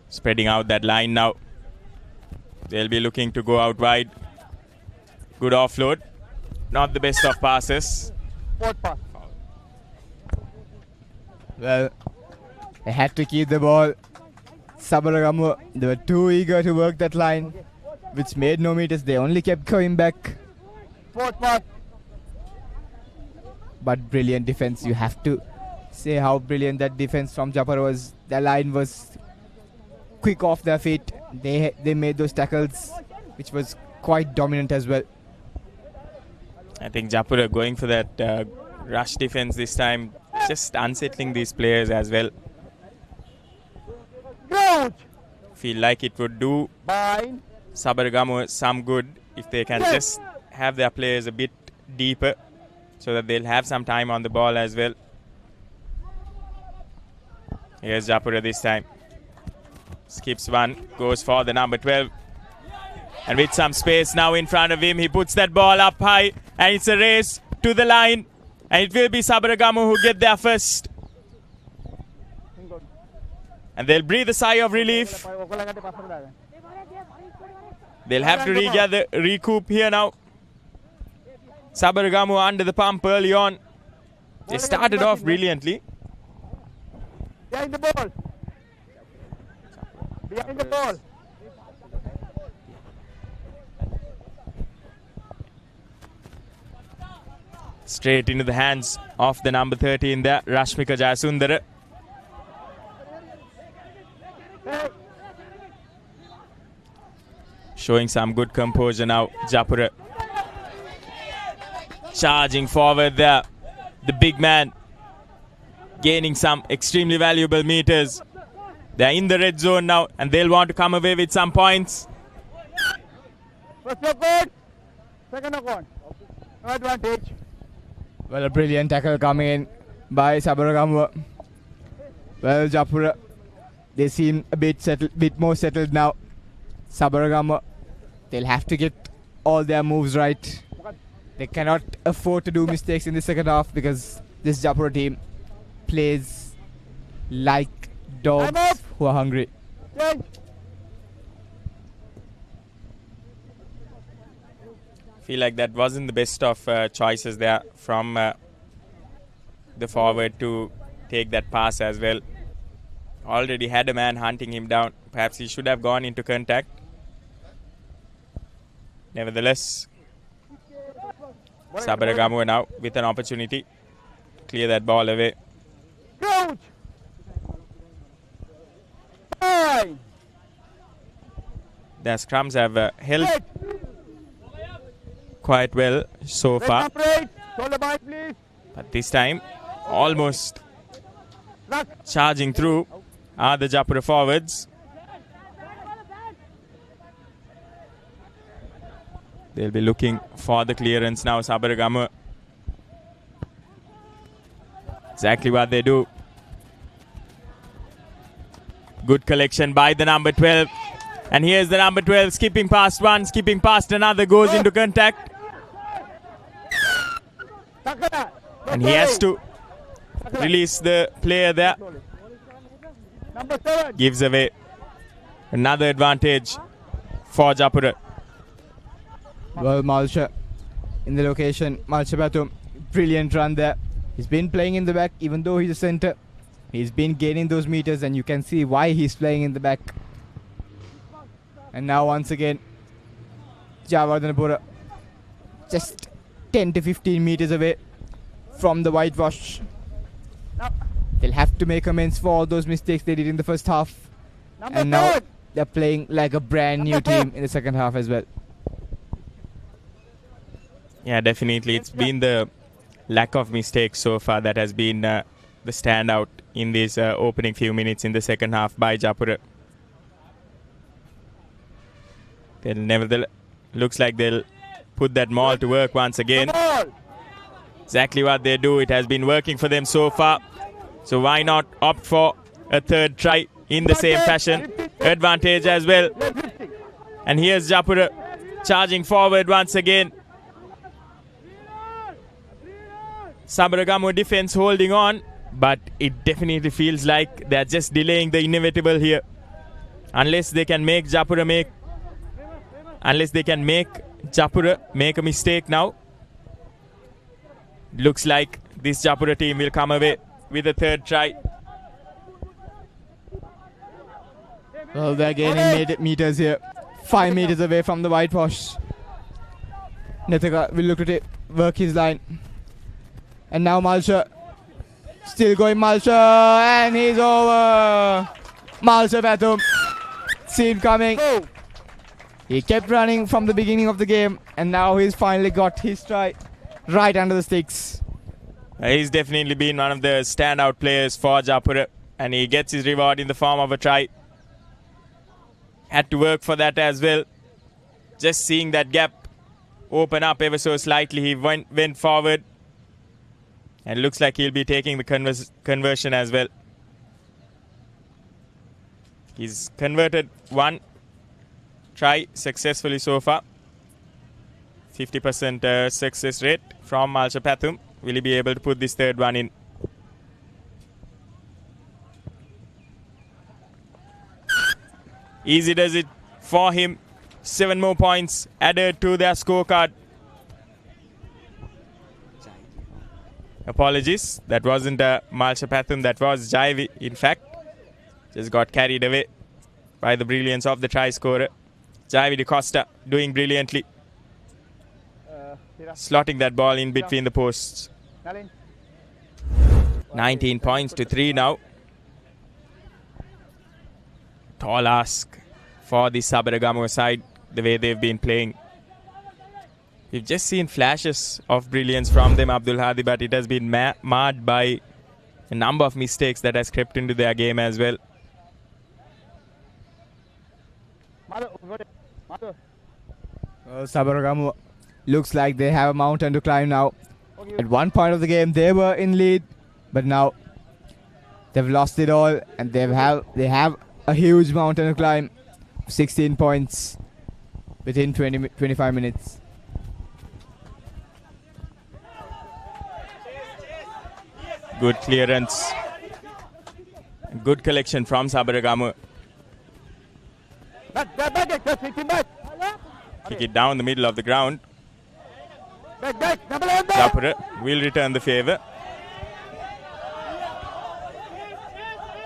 Spreading out that line now. They'll be looking to go out wide. Good offload. Not the best of passes. Well, they had to keep the ball. Sabaragamuwa, they were too eager to work that line, which made no meters. They only kept going back. But brilliant defense. You have to say how brilliant that defense from Japura was. The line was quick off their feet. They made those tackles, which was quite dominant as well. I think Japura going for that rush defense this time, just unsettling these players as well. Feel like it would do Sabaragamuwa some good if they can just have their players a bit deeper, so that they'll have some time on the ball as well. Here's Japura this time. Skips one, goes for the number 12. And with some space now in front of him, he puts that ball up high. And it's a race to the line. And it will be Sabaragamuwa who get there first. And they'll breathe a sigh of relief. They'll have to recoup here now. Sabaragamuwa under the pump early on. They started off brilliantly. Behind the ball. Behind the ball. Straight into the hands of the number 13 there, Rashmika Jayasundara. Showing some good composure now, Japura. Charging forward there, the big man. Gaining some extremely valuable meters. They're in the red zone now, and they'll want to come away with some points. First good. Second account. No advantage. Well, a brilliant tackle coming in by Sabaragamuwa. Well, Japura, they seem a bit more settled now. Sabaragamuwa, they'll have to get all their moves right. They cannot afford to do mistakes in the second half, because this Japura team plays like dogs who are hungry. Feel like that wasn't the best of choices there from the forward to take that pass as well. Already had a man hunting him down. Perhaps he should have gone into contact. Nevertheless, Sabaragamuwa now with an opportunity to clear that ball away. Coach. Their scrums have held quite well so far. But this time, almost charging through are the Japura forwards. They'll be looking for the clearance now, Sabaragamuwa. Exactly what they do. Good collection by the number 12. And here's the number 12 skipping past one, skipping past another, goes into contact. And he has to release the player there. Gives away another advantage for Japura. Well, Malsha in the location. Malsha Batum, brilliant run there. He's been playing in the back, even though he's a center. He's been gaining those meters, and you can see why he's playing in the back. And now once again, Jayewardenepura just 10 to 15 meters away from the whitewash. They'll have to make amends for all those mistakes they did in the first half. And now they're playing like a brand new team in the second half as well. Yeah, definitely. It's been the lack of mistakes so far that has been the standout in these opening few minutes in the second half by Japura. Nevertheless, looks like they'll put that maul to work once again. Exactly what they do. It has been working for them so far. So why not opt for a third try in the same fashion? Advantage as well. And here's Japura charging forward once again. Sabaragamuwa defense holding on, but it definitely feels like they're just delaying the inevitable here. Unless they can make Japura make a mistake now. Looks like this Japura team will come away with a third try. Well, they're gaining meters here. 5 meters away from the whitewash. Nethaka will look at it, work his line. And now Malsha. Still going Malsha, and he's over. Malsha Pathum. See him coming. He kept running from the beginning of the game, and now he's finally got his try right under the sticks. He's definitely been one of the standout players for Japura, and he gets his reward in the form of a try. Had to work for that as well. Just seeing that gap open up ever so slightly, he went forward. And looks like he'll be taking the conversion as well. He's converted one try successfully so far. 50% success rate from Malsha Pathum. Will he be able to put this third one in? Easy does it for him. 7 more points added to their scorecard. Apologies, that wasn't Malsha Pathum, that was Jaivi, in fact. Just got carried away by the brilliance of the try scorer. Jaivi De Costa doing brilliantly. Slotting that ball in between the posts. 19 points to 3 now. Tall ask for the Sabaragamuwa side, the way they've been playing. We've just seen flashes of brilliance from them, Abdul Hadi, but it has been marred by a number of mistakes that has crept into their game as well. Sabaragamuwa looks like they have a mountain to climb now. At one point of the game, they were in lead, but now they've lost it all, and they have a huge mountain to climb. 16 points within 25 minutes. Good clearance. Good collection from Sabaragamuwa. Kick it down the middle of the ground. Japura will return the favor.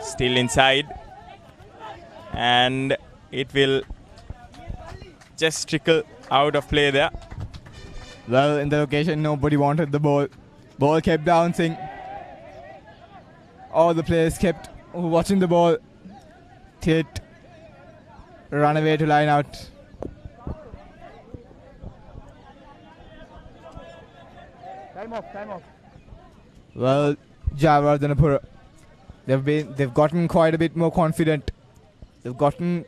Still inside. And it will just trickle out of play there. Well, in the location, nobody wanted the ball. Ball kept bouncing. All the players kept watching the ball. Hit. Run away to line out. Time off. Well, Jayewardenepura, they've gotten quite a bit more confident. They've gotten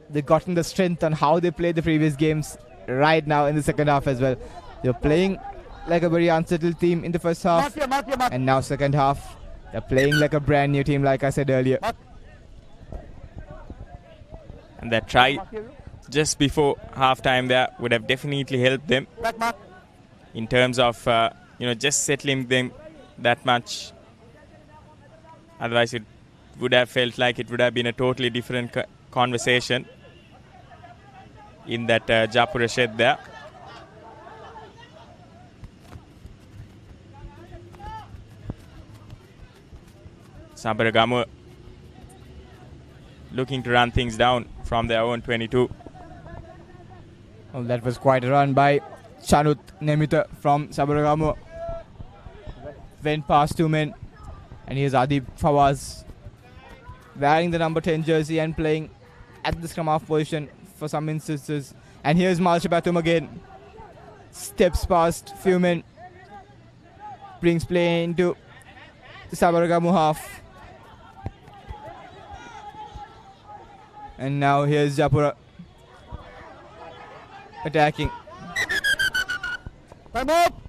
the strength on how they played the previous games right now in the second half as well. They're playing like a very unsettled team in the first half, and now second half they're playing like a brand new team, like I said earlier. And that try just before halftime there would have definitely helped them in terms of just settling them that much. Otherwise it would have felt like it would have been a totally different conversation in that Japura shed there. Sabaragamuwa looking to run things down from their own 22. Well, that was quite a run by Chanut Nemita from Sabaragamuwa. Went past 2 men And here's Adib Fawaz wearing the number 10 jersey and playing at the scrum half position for some instances. And here's Malcha Batum again. Steps past few men. Brings play into the Sabaragamuwa half. And now here's Japura attacking. Time up.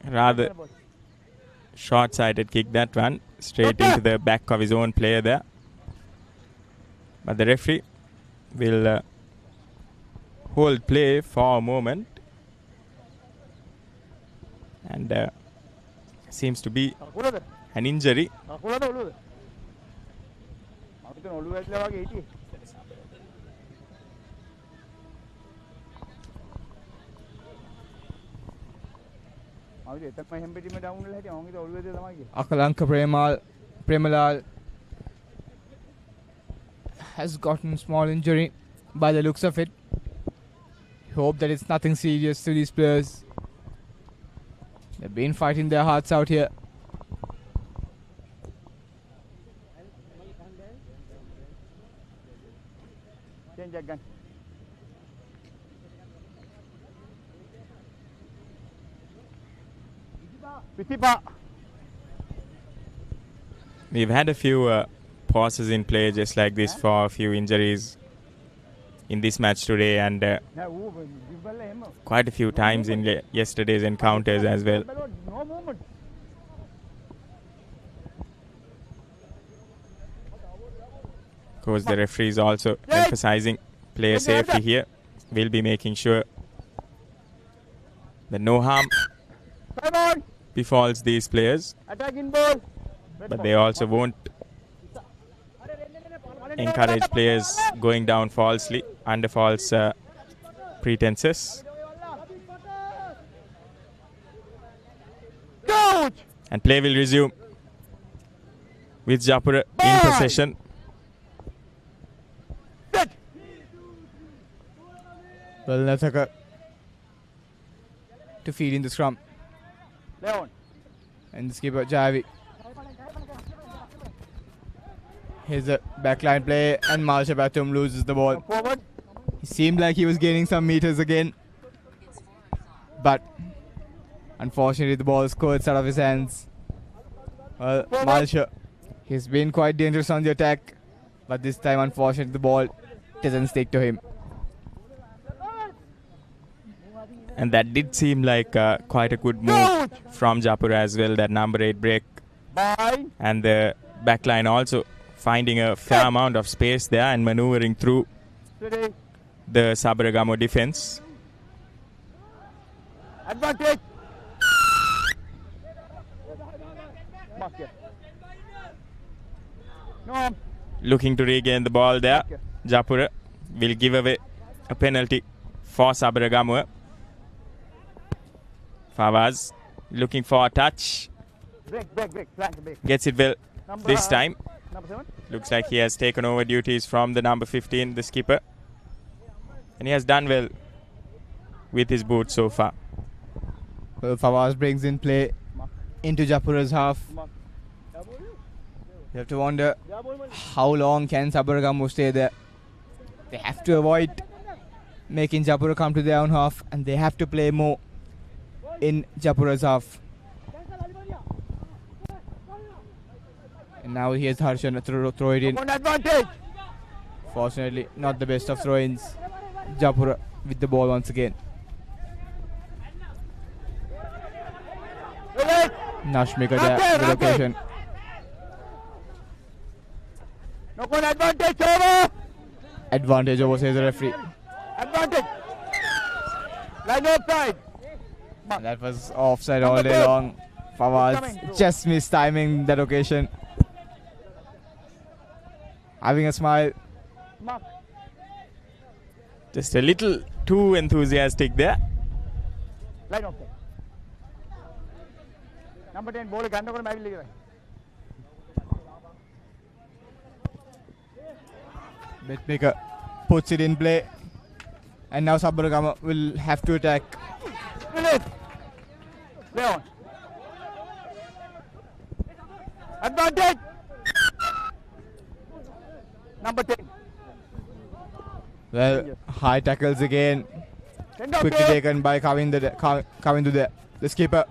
Rather short-sighted kick, that one. Straight into the back of his own player there. But the referee will hold play for a moment. And seems to be an injury. Akalanka Premalal has gotten small injury by the looks of it. Hope that it's nothing serious to these players. They've been fighting their hearts out here. Change again. We've had a few pauses in play just like this for a few injuries in this match today, and quite a few times in yesterday's encounters as well. Of course, the referee is also emphasizing player safety here. We'll be making sure that no harm befalls these players, but they also won't encourage players going down falsely under false pretenses. And play will resume with Japura in possession. Well, Nathaka to feed in the scrum. And the skipper Javi. Here's a backline play, and Malcha Batum loses the ball. He seemed like he was gaining some meters again, but unfortunately the ball squirts out of his hands. Well, Malcha, he's been quite dangerous on the attack, but this time unfortunately the ball doesn't stick to him. And that did seem like quite a good move from Japura as well, that number 8 break. And the backline also finding a fair amount of space there and maneuvering through the Sabaragamuwa defense. Advantage. Looking to regain the ball there. Japura will give away a penalty for Sabaragamuwa. Fawaz looking for a touch. Gets it well this time. Looks like he has taken over duties from the number 15, the skipper. And he has done well with his boots so far. Well, Fawaz brings in play into Japura's half. You have to wonder how long can Sabaragamuwa stay there. They have to avoid making Japura come to their own half, and they have to play more in Japura's half. And now here's Harshan throw it in. Fortunately, not the best of throw-ins. Japura with the ball once again. Nashmika there, the location. Advantage over, says the referee. Advantage. Line offside. And that was offside all day long. Fawaz just missed timing that occasion. Having a smile. Just a little too enthusiastic there. Line offside. Number 10 ball ganda kora mail ligara. Betmaker puts it in play. And now Sabaragamuwa will have to attack. Leon. Advantage. Number 10. Well, high tackles again. Quickly taken by Kavindu there. The skipper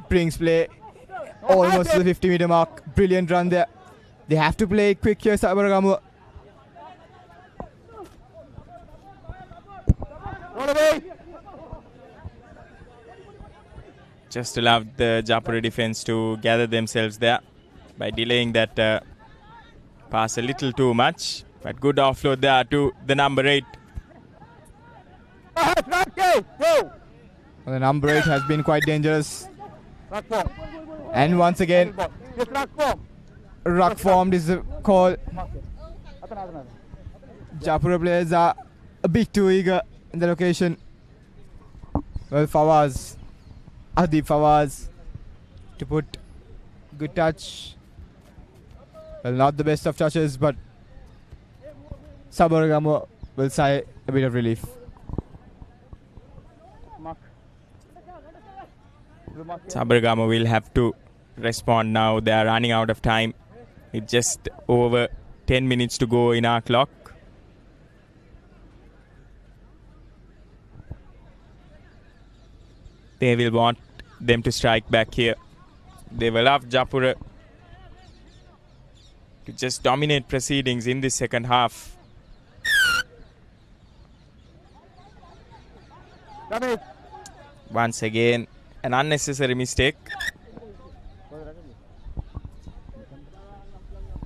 brings play almost to the 50-meter mark. Brilliant run there. They have to play quick here, Sabaragamuwa. Just allowed the Japura defense to gather themselves there by delaying that pass a little too much. But good offload there to the number 8. The number 8 has been quite dangerous. And once again, ruck formed is the call. Japura players are a bit too eager in the location. Well, Adib Fawaz to put good touch. Well, not the best of touches, but Sabaragamuwa will sigh a bit of relief. Sabaragamuwa will have to respond now. They are running out of time. It's just over 10 minutes to go in our clock. They will want them to strike back here. They will have Japura to just dominate proceedings in the second half. Once again, an unnecessary mistake.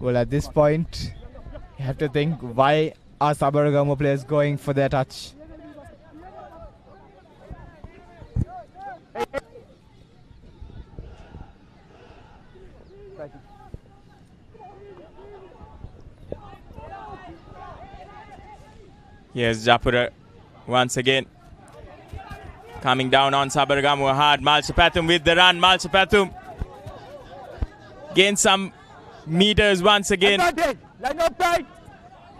Well, at this point, you have to think, why are Sabaragamuwa players going for their touch? Here's Japura once again. Coming down on Sabaragamuwa hard. Malchapathum with the run. Malchapathum gains some meters once again.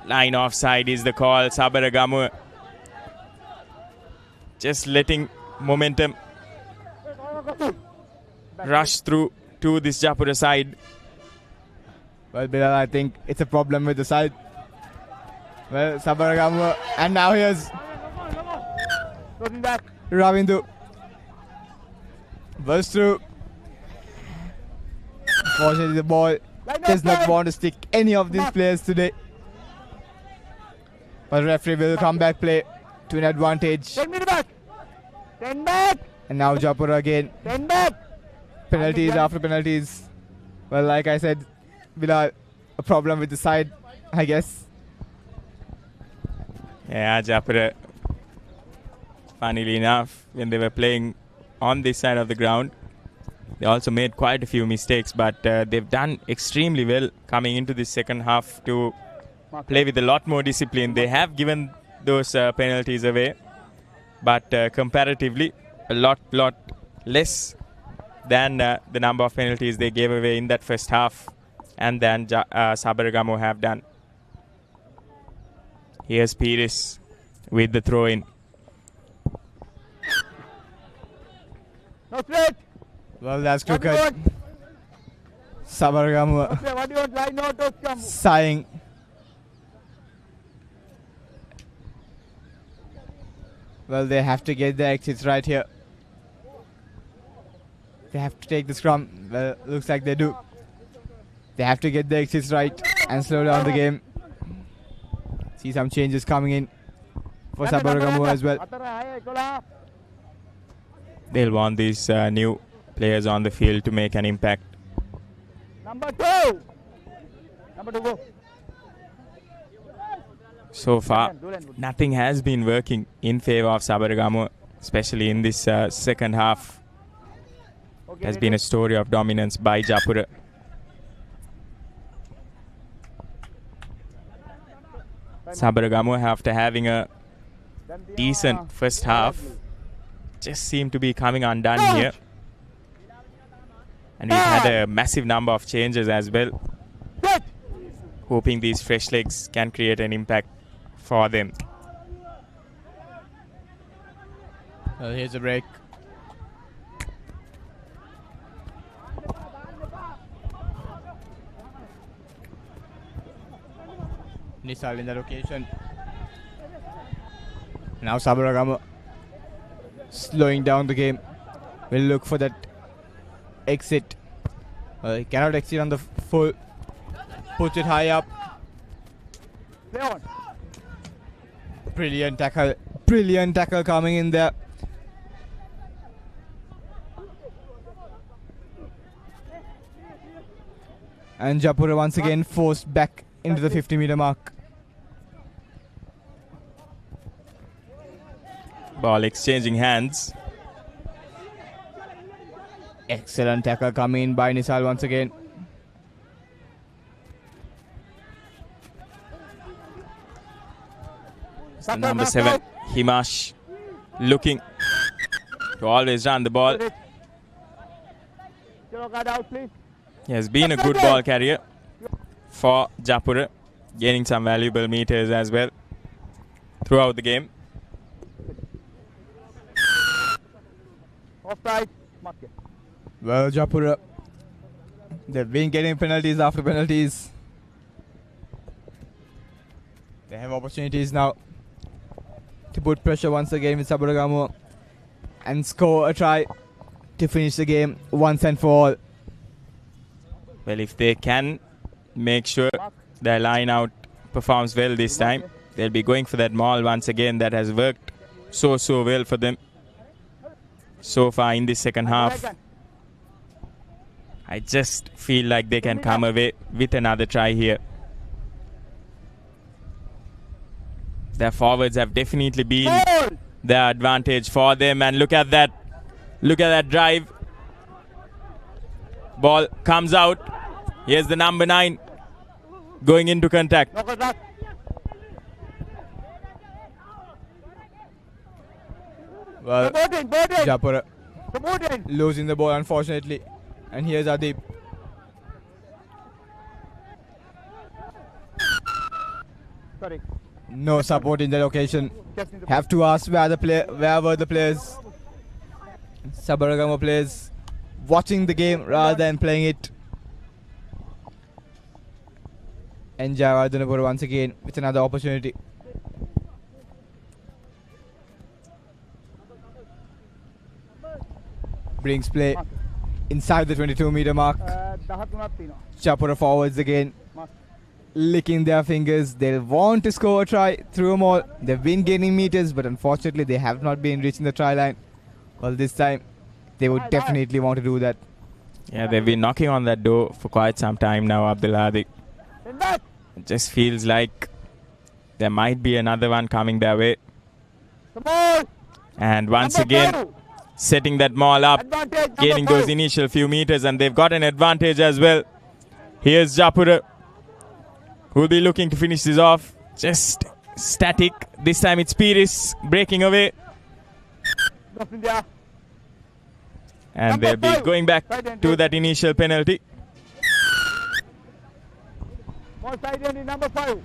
Line offside is the call. Sabaragamuwa just letting momentum rush through to this Japura side. Well, Bilal, I think it's a problem with the side. Well, Sabaragamuwa, and now here's Ravindu. Burst through. Unfortunately, the ball does not want to stick any of these players today. But referee will come back play to an advantage. 10 back. 10 back. And now Japura again. 10 back. Penalties after penalties. Well, like I said, Bilal, a problem with the side, I guess. Yeah, Japura, funnily enough, when they were playing on this side of the ground, they also made quite a few mistakes, but they've done extremely well coming into this second half to play with a lot more discipline. They have given those penalties away, but comparatively a lot less than the number of penalties they gave away in that first half and then Sabaragamuwa have done. Here's Pires with the throw-in. No straight. Well, that's crooked. Sabaragamuwa What do you want? Line out of come. sighing. Well, they have to get the exits right here. They have to take the scrum. Well, looks like they do. They have to get the exits right and slow down the game. See some changes coming in for Sabaragamuwa as well. They'll want these new players on the field to make an impact. Number 2. Number 2 go. So far, nothing has been working in favor of Sabaragamuwa, especially in this second half. It has been a story of dominance by Japura. Sabaragamuwa, after having a decent first half, just seem to be coming undone here. And we've had a massive number of changes as well. Hoping these fresh legs can create an impact for them. Well, here's a break. Nisal in the location. Now Sabaragamuwa slowing down the game. Will look for that exit. He cannot exit on the full. Puts it high up. Play on. Brilliant tackle. Brilliant tackle coming in there. And Jayewardenepura once again forced back into the 50-meter mark. Ball exchanging hands. Excellent tackle coming in by Nisal once again. So number 7, Himash, looking to always run the ball. He has been a good ball carrier for Jayewardenepura, gaining some valuable meters as well throughout the game. Offside. Well, Jayewardenepura, they've been getting penalties after penalties. They have opportunities now to put pressure once again with Sabaragamuwa and score a try to finish the game once and for all. Well, if they can make sure their line out performs well this time, they'll be going for that maul once again that has worked so well for them so far in this second half. I just feel like they can come away with another try here. Their forwards have definitely been the advantage for them, and look at that drive. Ball comes out. Here's the number 9 going into contact. Well, Jayewardenepura losing the ball unfortunately, and here's Adib. Sorry. No support in the location. Have to ask where were the players. Sabaragamuwa players watching the game rather than playing it. And Jayewardenepura once again with another opportunity. Brings play inside the 22-meter mark. Jayewardenepura forwards again, licking their fingers. They'll want to score a try through them all. They've been gaining meters, but unfortunately they have not been reaching the try line. Well, this time they would definitely want to do that. Yeah, they've been knocking on that door for quite some time now, Abdul Hadi. It just feels like there might be another one coming their way. And once again, setting that maul up, gaining those initial few meters, and they've got an advantage as well. Here's Jayewardenepura, who will be looking to finish this off. Just static. This time it's Pires breaking away. And they'll be going back to that initial penalty. Number 5.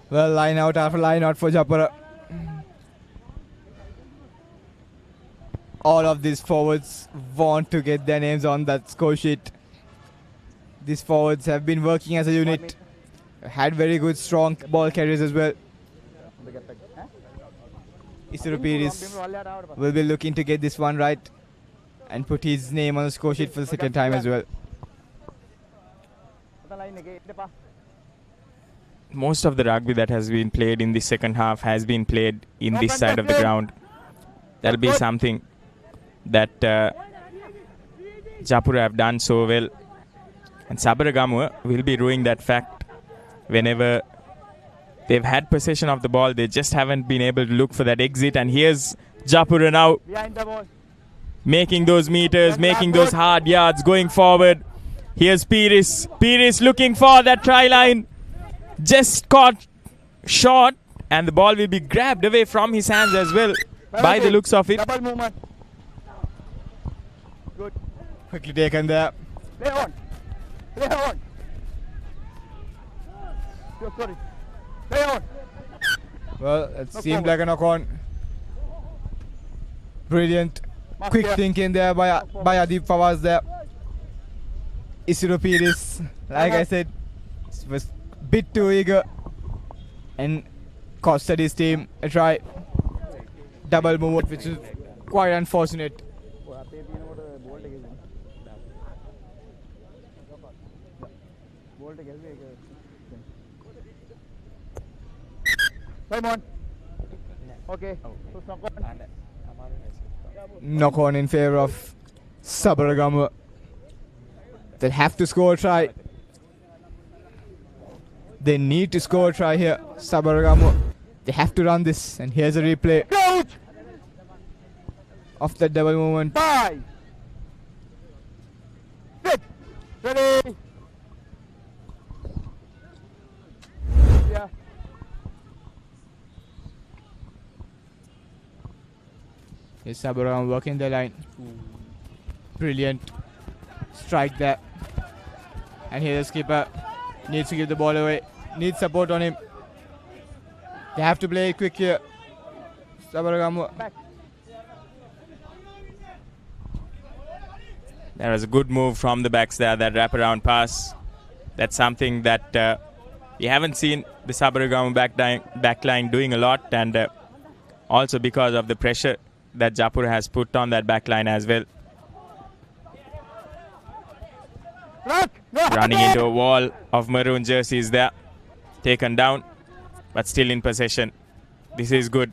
Well, line out after line out for Jayewardenepura. All of these forwards want to get their names on that score sheet. These forwards have been working as a unit. Had very good, strong ball carriers as well. Isuru Pires will be looking to get this one right and put his name on the score sheet for the second time as well. Most of the rugby that has been played in the second half has been played in this side of the ground. That'll be something that Jayewardenepura have done so well. And Sabaragamuwa will be ruining that fact whenever they've had possession of the ball. They just haven't been able to look for that exit. And here's Jayewardenepura now, making those meters, making those hard yards, going forward. Here's Pires. Pires looking for that try line. Just caught short, and the ball will be grabbed away from his hands as well, by the looks of it. Double movement. Good. Quickly taken there. Play on. Play on. Sorry. Play on. Well, it seemed like a knock-on. Brilliant. Quick thinking there by Adib Fawaz there. Isiropidis, like I said, was a bit too eager and costed his team a try. Double move, which is quite unfortunate. Come on. Okay. Knock on in favor of Sabaragamuwa. They'll have to score a try. They need to score a try here. Sabaragamuwa. They have to run this. And here's a replay of the double movement. 5. 6. Ready. Yeah. Here's Sabaragamuwa working the line. Brilliant strike there. And here's the skipper. Needs to give the ball away. Needs support on him. They have to play quick here. Sabaragamuwa. There was a good move from the backs there, that wraparound pass. That's something that we haven't seen the Sabaragamuwa backline doing a lot, and also because of the pressure that Japura has put on that backline as well. Running into a wall of maroon jerseys there. Taken down, but still in possession. This is good.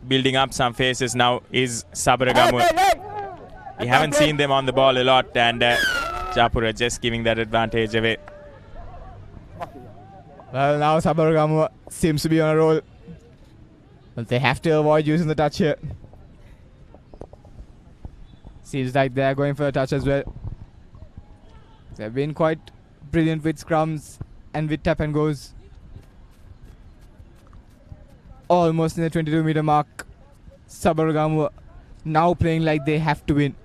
Building up some faces now is Sabaragamuwa. We haven't seen them on the ball a lot, and Japura just giving that advantage away. Well, now Sabaragamuwa seems to be on a roll. But they have to avoid using the touch here. Seems like they're going for a touch as well. They've been quite brilliant with scrums and with tap and goes. Almost in the 22-meter mark. Sabaragamuwa now playing like they have to win.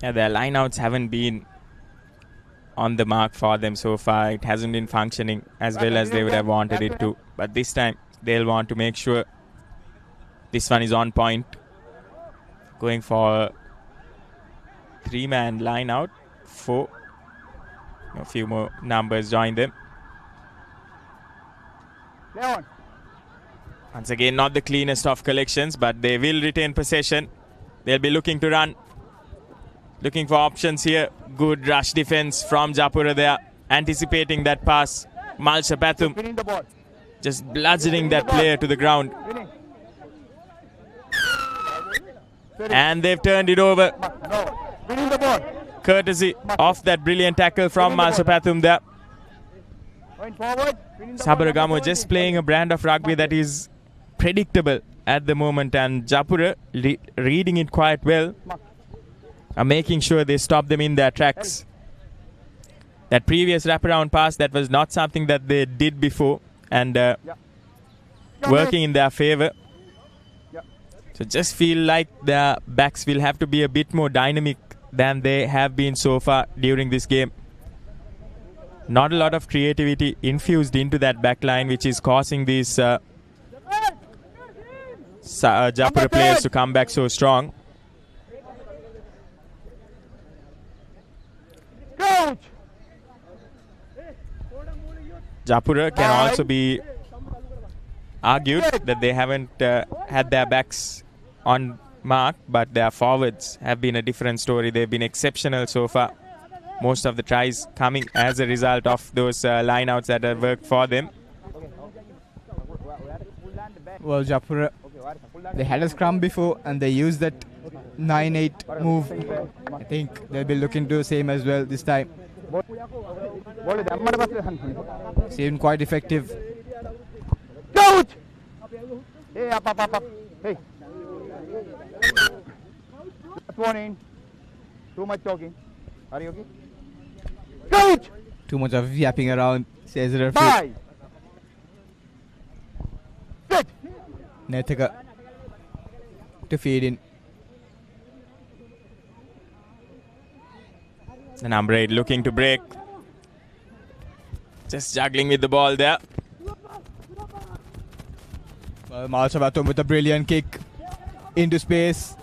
Yeah, their lineouts haven't been on the mark for them so far. It hasn't been functioning as well as they would have wanted it to. But this time, they'll want to make sure this one is on point. Going for 3-man line out. 4. A few more numbers join them. Once again, not the cleanest of collections, but they will retain possession. They'll be looking to run. Looking for options here. Good rush defense from Japura there. Anticipating that pass. Malsha Pathum just bludgeoning that player to the ground. And they've turned it over. Courtesy of that brilliant tackle from Malsha Pathum there. Sabaragamuwa just playing a brand of rugby that is predictable at the moment, and Japura reading it quite well, making sure they stop them in their tracks. That previous wraparound pass, that was not something that they did before, and working in their favor. So just feel like the backs will have to be a bit more dynamic than they have been so far during this game. Not a lot of creativity infused into that back line, which is causing these Japura players to come back so strong. Japura can also be argued that they haven't had their backs on mark, but their forwards have been a different story. They've been exceptional so far. Most of the tries coming as a result of those lineouts that have worked for them. Well, Japura, they had a scrum before and they used that 9-8 move. I think they'll be looking to the same as well this time. Seemed quite effective. Coach! Hey, up. Hey. Last warning. Too much talking. Are you okay? Coach! Too much of yapping around, says the referee. 5. Sit. Nethaka to feed in. The number 8 looking to break. Just juggling with the ball there. Malchabatum with a brilliant kick into space.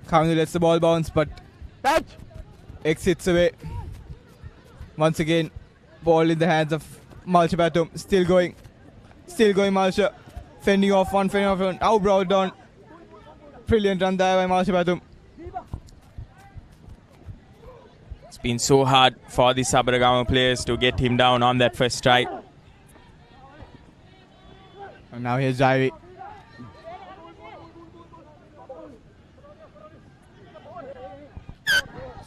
Kamini lets the ball bounce, but exits away. Once again, ball in the hands of Malchabatum. Still going Malcha. Fending off one. Now brought down. Brilliant run there by Malchabatum. It's been so hard for the Sabaragamuwa players to get him down on that first try. And now here's Jaivi.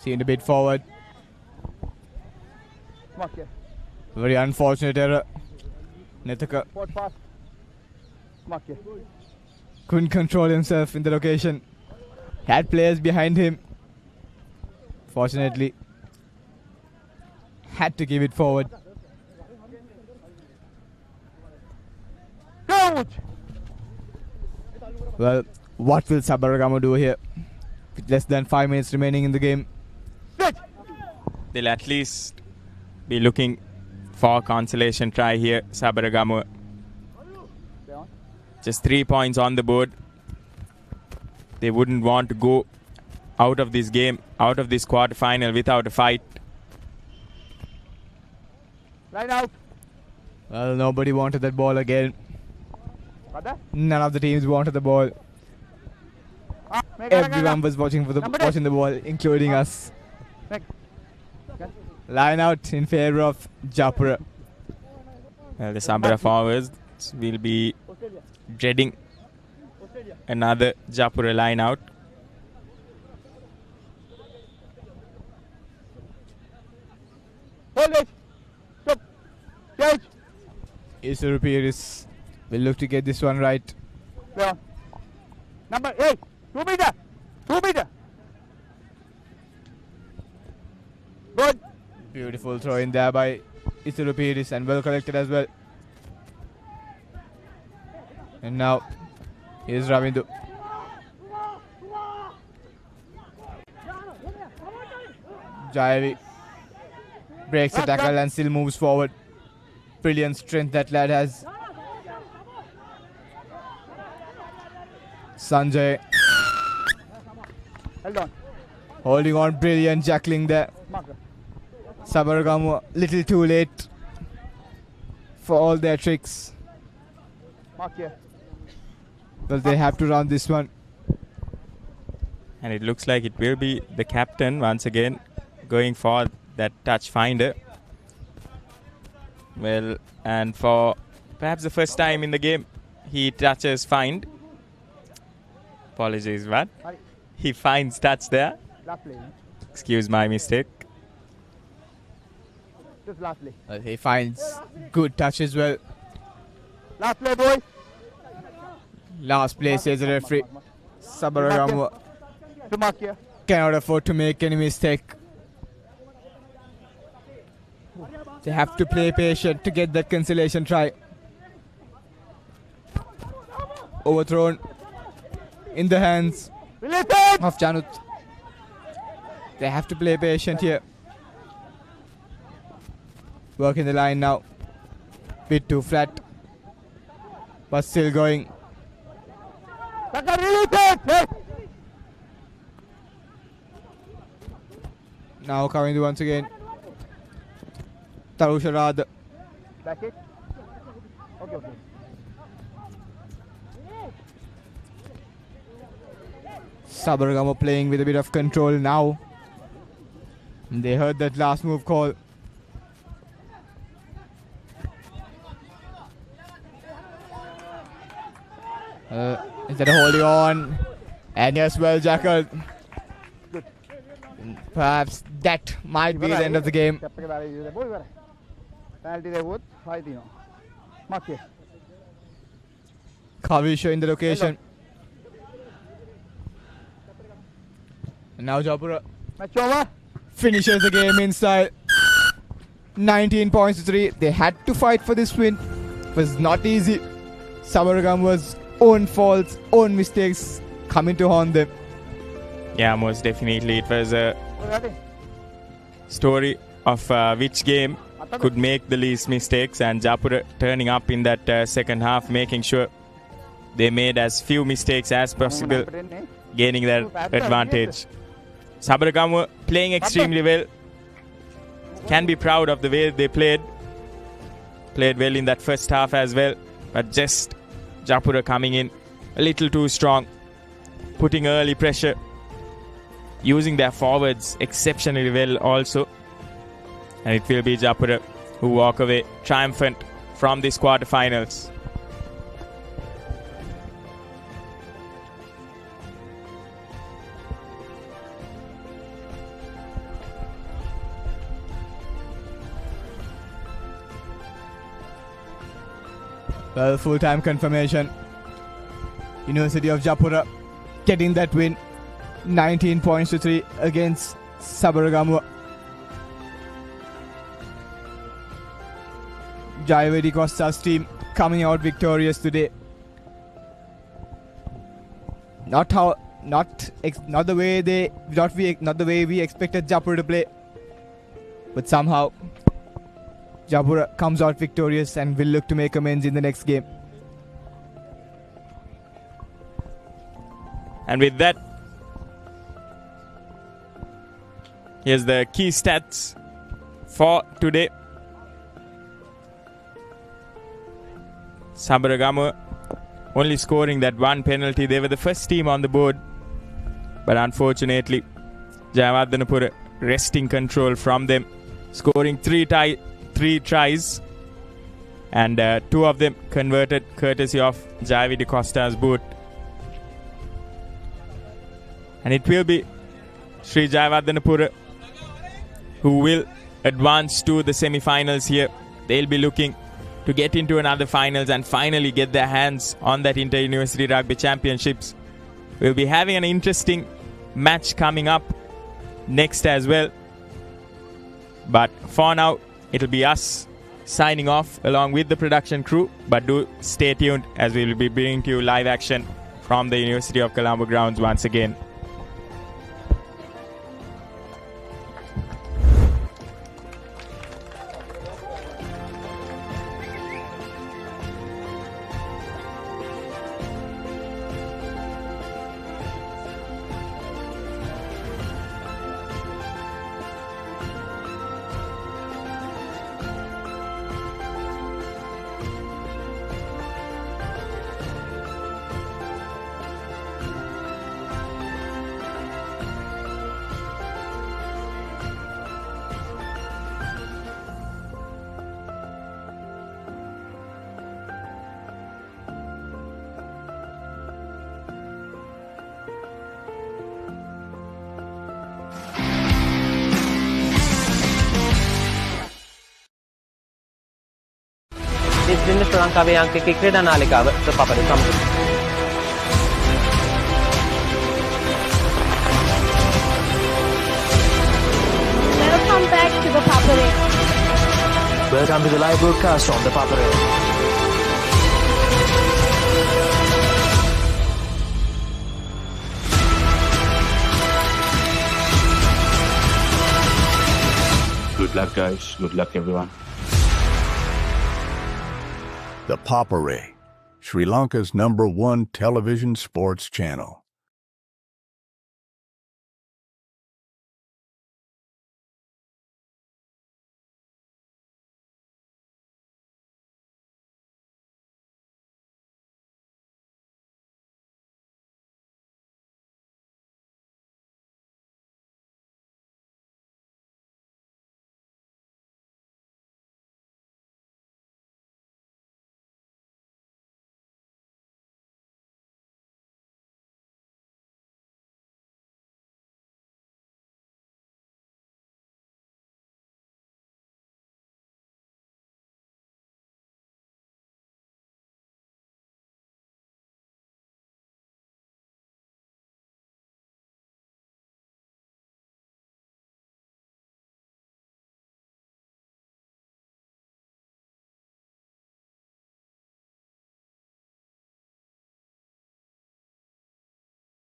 Seen a bit forward. Very unfortunate error. Netaka couldn't control himself in the location. Had players behind him. Fortunately, had to give it forward. Well, what will Sabaragamuwa do here? With less than 5 minutes remaining in the game. They'll at least be looking for a consolation try here, Sabaragamuwa. Just 3 points on the board. They wouldn't want to go out of this game, out of this quarterfinal without a fight. Line out. Well, nobody wanted that ball again. None of the teams wanted the ball. Everyone was watching the ball, including us. Line out in favor of Jayewardenepura. Well, the Sabara forwards will be dreading another Jayewardenepura line out. IURC will look to get this one right. Number 8, 2 meter. Good. Beautiful throw in there by IURC and well collected as well. And now here's Ravindu. Jaivi breaks the tackle and still moves forward. Brilliant strength that lad has. Sanjay Hold on. holding on, brilliant jackling there. Sabaragamuwa little too late for all their tricks. Mark here. Well, they have to run this one. And it looks like it will be the captain once again going for that touch finder. Well, and for perhaps the first time in the game, he touches find. Apologies, what? He finds touch there. Excuse my mistake. Just lastly. Well, he finds good touch as well. Last play, boy. Last play, says the referee. Sabaragamuwa To mark here. cannot afford to make any mistake. They have to play patient to get that consolation try. Overthrown in the hands of Janut. They have to play patient here. Working the line now. Bit too flat. But still going. Now coming once again. Tarusharad. Back it. Okay. Sabaragamuwa playing with a bit of control now. They heard that last move call. Instead of holding on. And yes, well tackled. Perhaps that might be the end of the game. Kavisha in the location. And now Jayewardenepura Match over. finishes the game in style. 19 points to 3. They had to fight for this win. It was not easy. Sabaragamuwa's own faults, own mistakes coming to haunt them. Yeah, most definitely. It was a story of which game could make the least mistakes, and Jayewardenepura turning up in that second half, making sure they made as few mistakes as possible, gaining that advantage. Sabaragamuwa playing extremely well. Can be proud of the way they played. Played well in that first half as well. But just Jayapura coming in a little too strong. Putting early pressure. Using their forwards exceptionally well also. And it will be Jayapura who walk away triumphant from this quarterfinals. Well, full-time confirmation. University of Jayapura getting that win. 19 points to 3 against Sabaragamuwa. Jayewardenepura's team coming out victorious today. Not the way we expected Jayapura to play, but somehow Jayapura comes out victorious and will look to make amends in the next game. And with that, here's the key stats for today. Sabaragamuwa only scoring that one penalty. They were the first team on the board, but unfortunately Jayewardenepura wresting control from them, scoring three tries, and 2 of them converted courtesy of Jayewardenepura's boot. And it will be Sri Jayewardenepura who will advance to the semi-finals here. They'll be looking to get into another finals and finally get their hands on that Inter-University Rugby Championships. We'll be having an interesting match coming up next as well. But for now, it'll be us signing off along with the production crew. But do stay tuned as we will be bringing to you live action from the University of Colombo grounds once again. දින ශ්‍රී ලංකාවේ අංක 1 ක්‍රීඩා නාලිකාව Papare සමග. Welcome back to the Papare. Welcome to the live broadcast from the Papare. Good luck, guys. Good luck, everyone. The Papare, Sri Lanka's #1 television sports channel.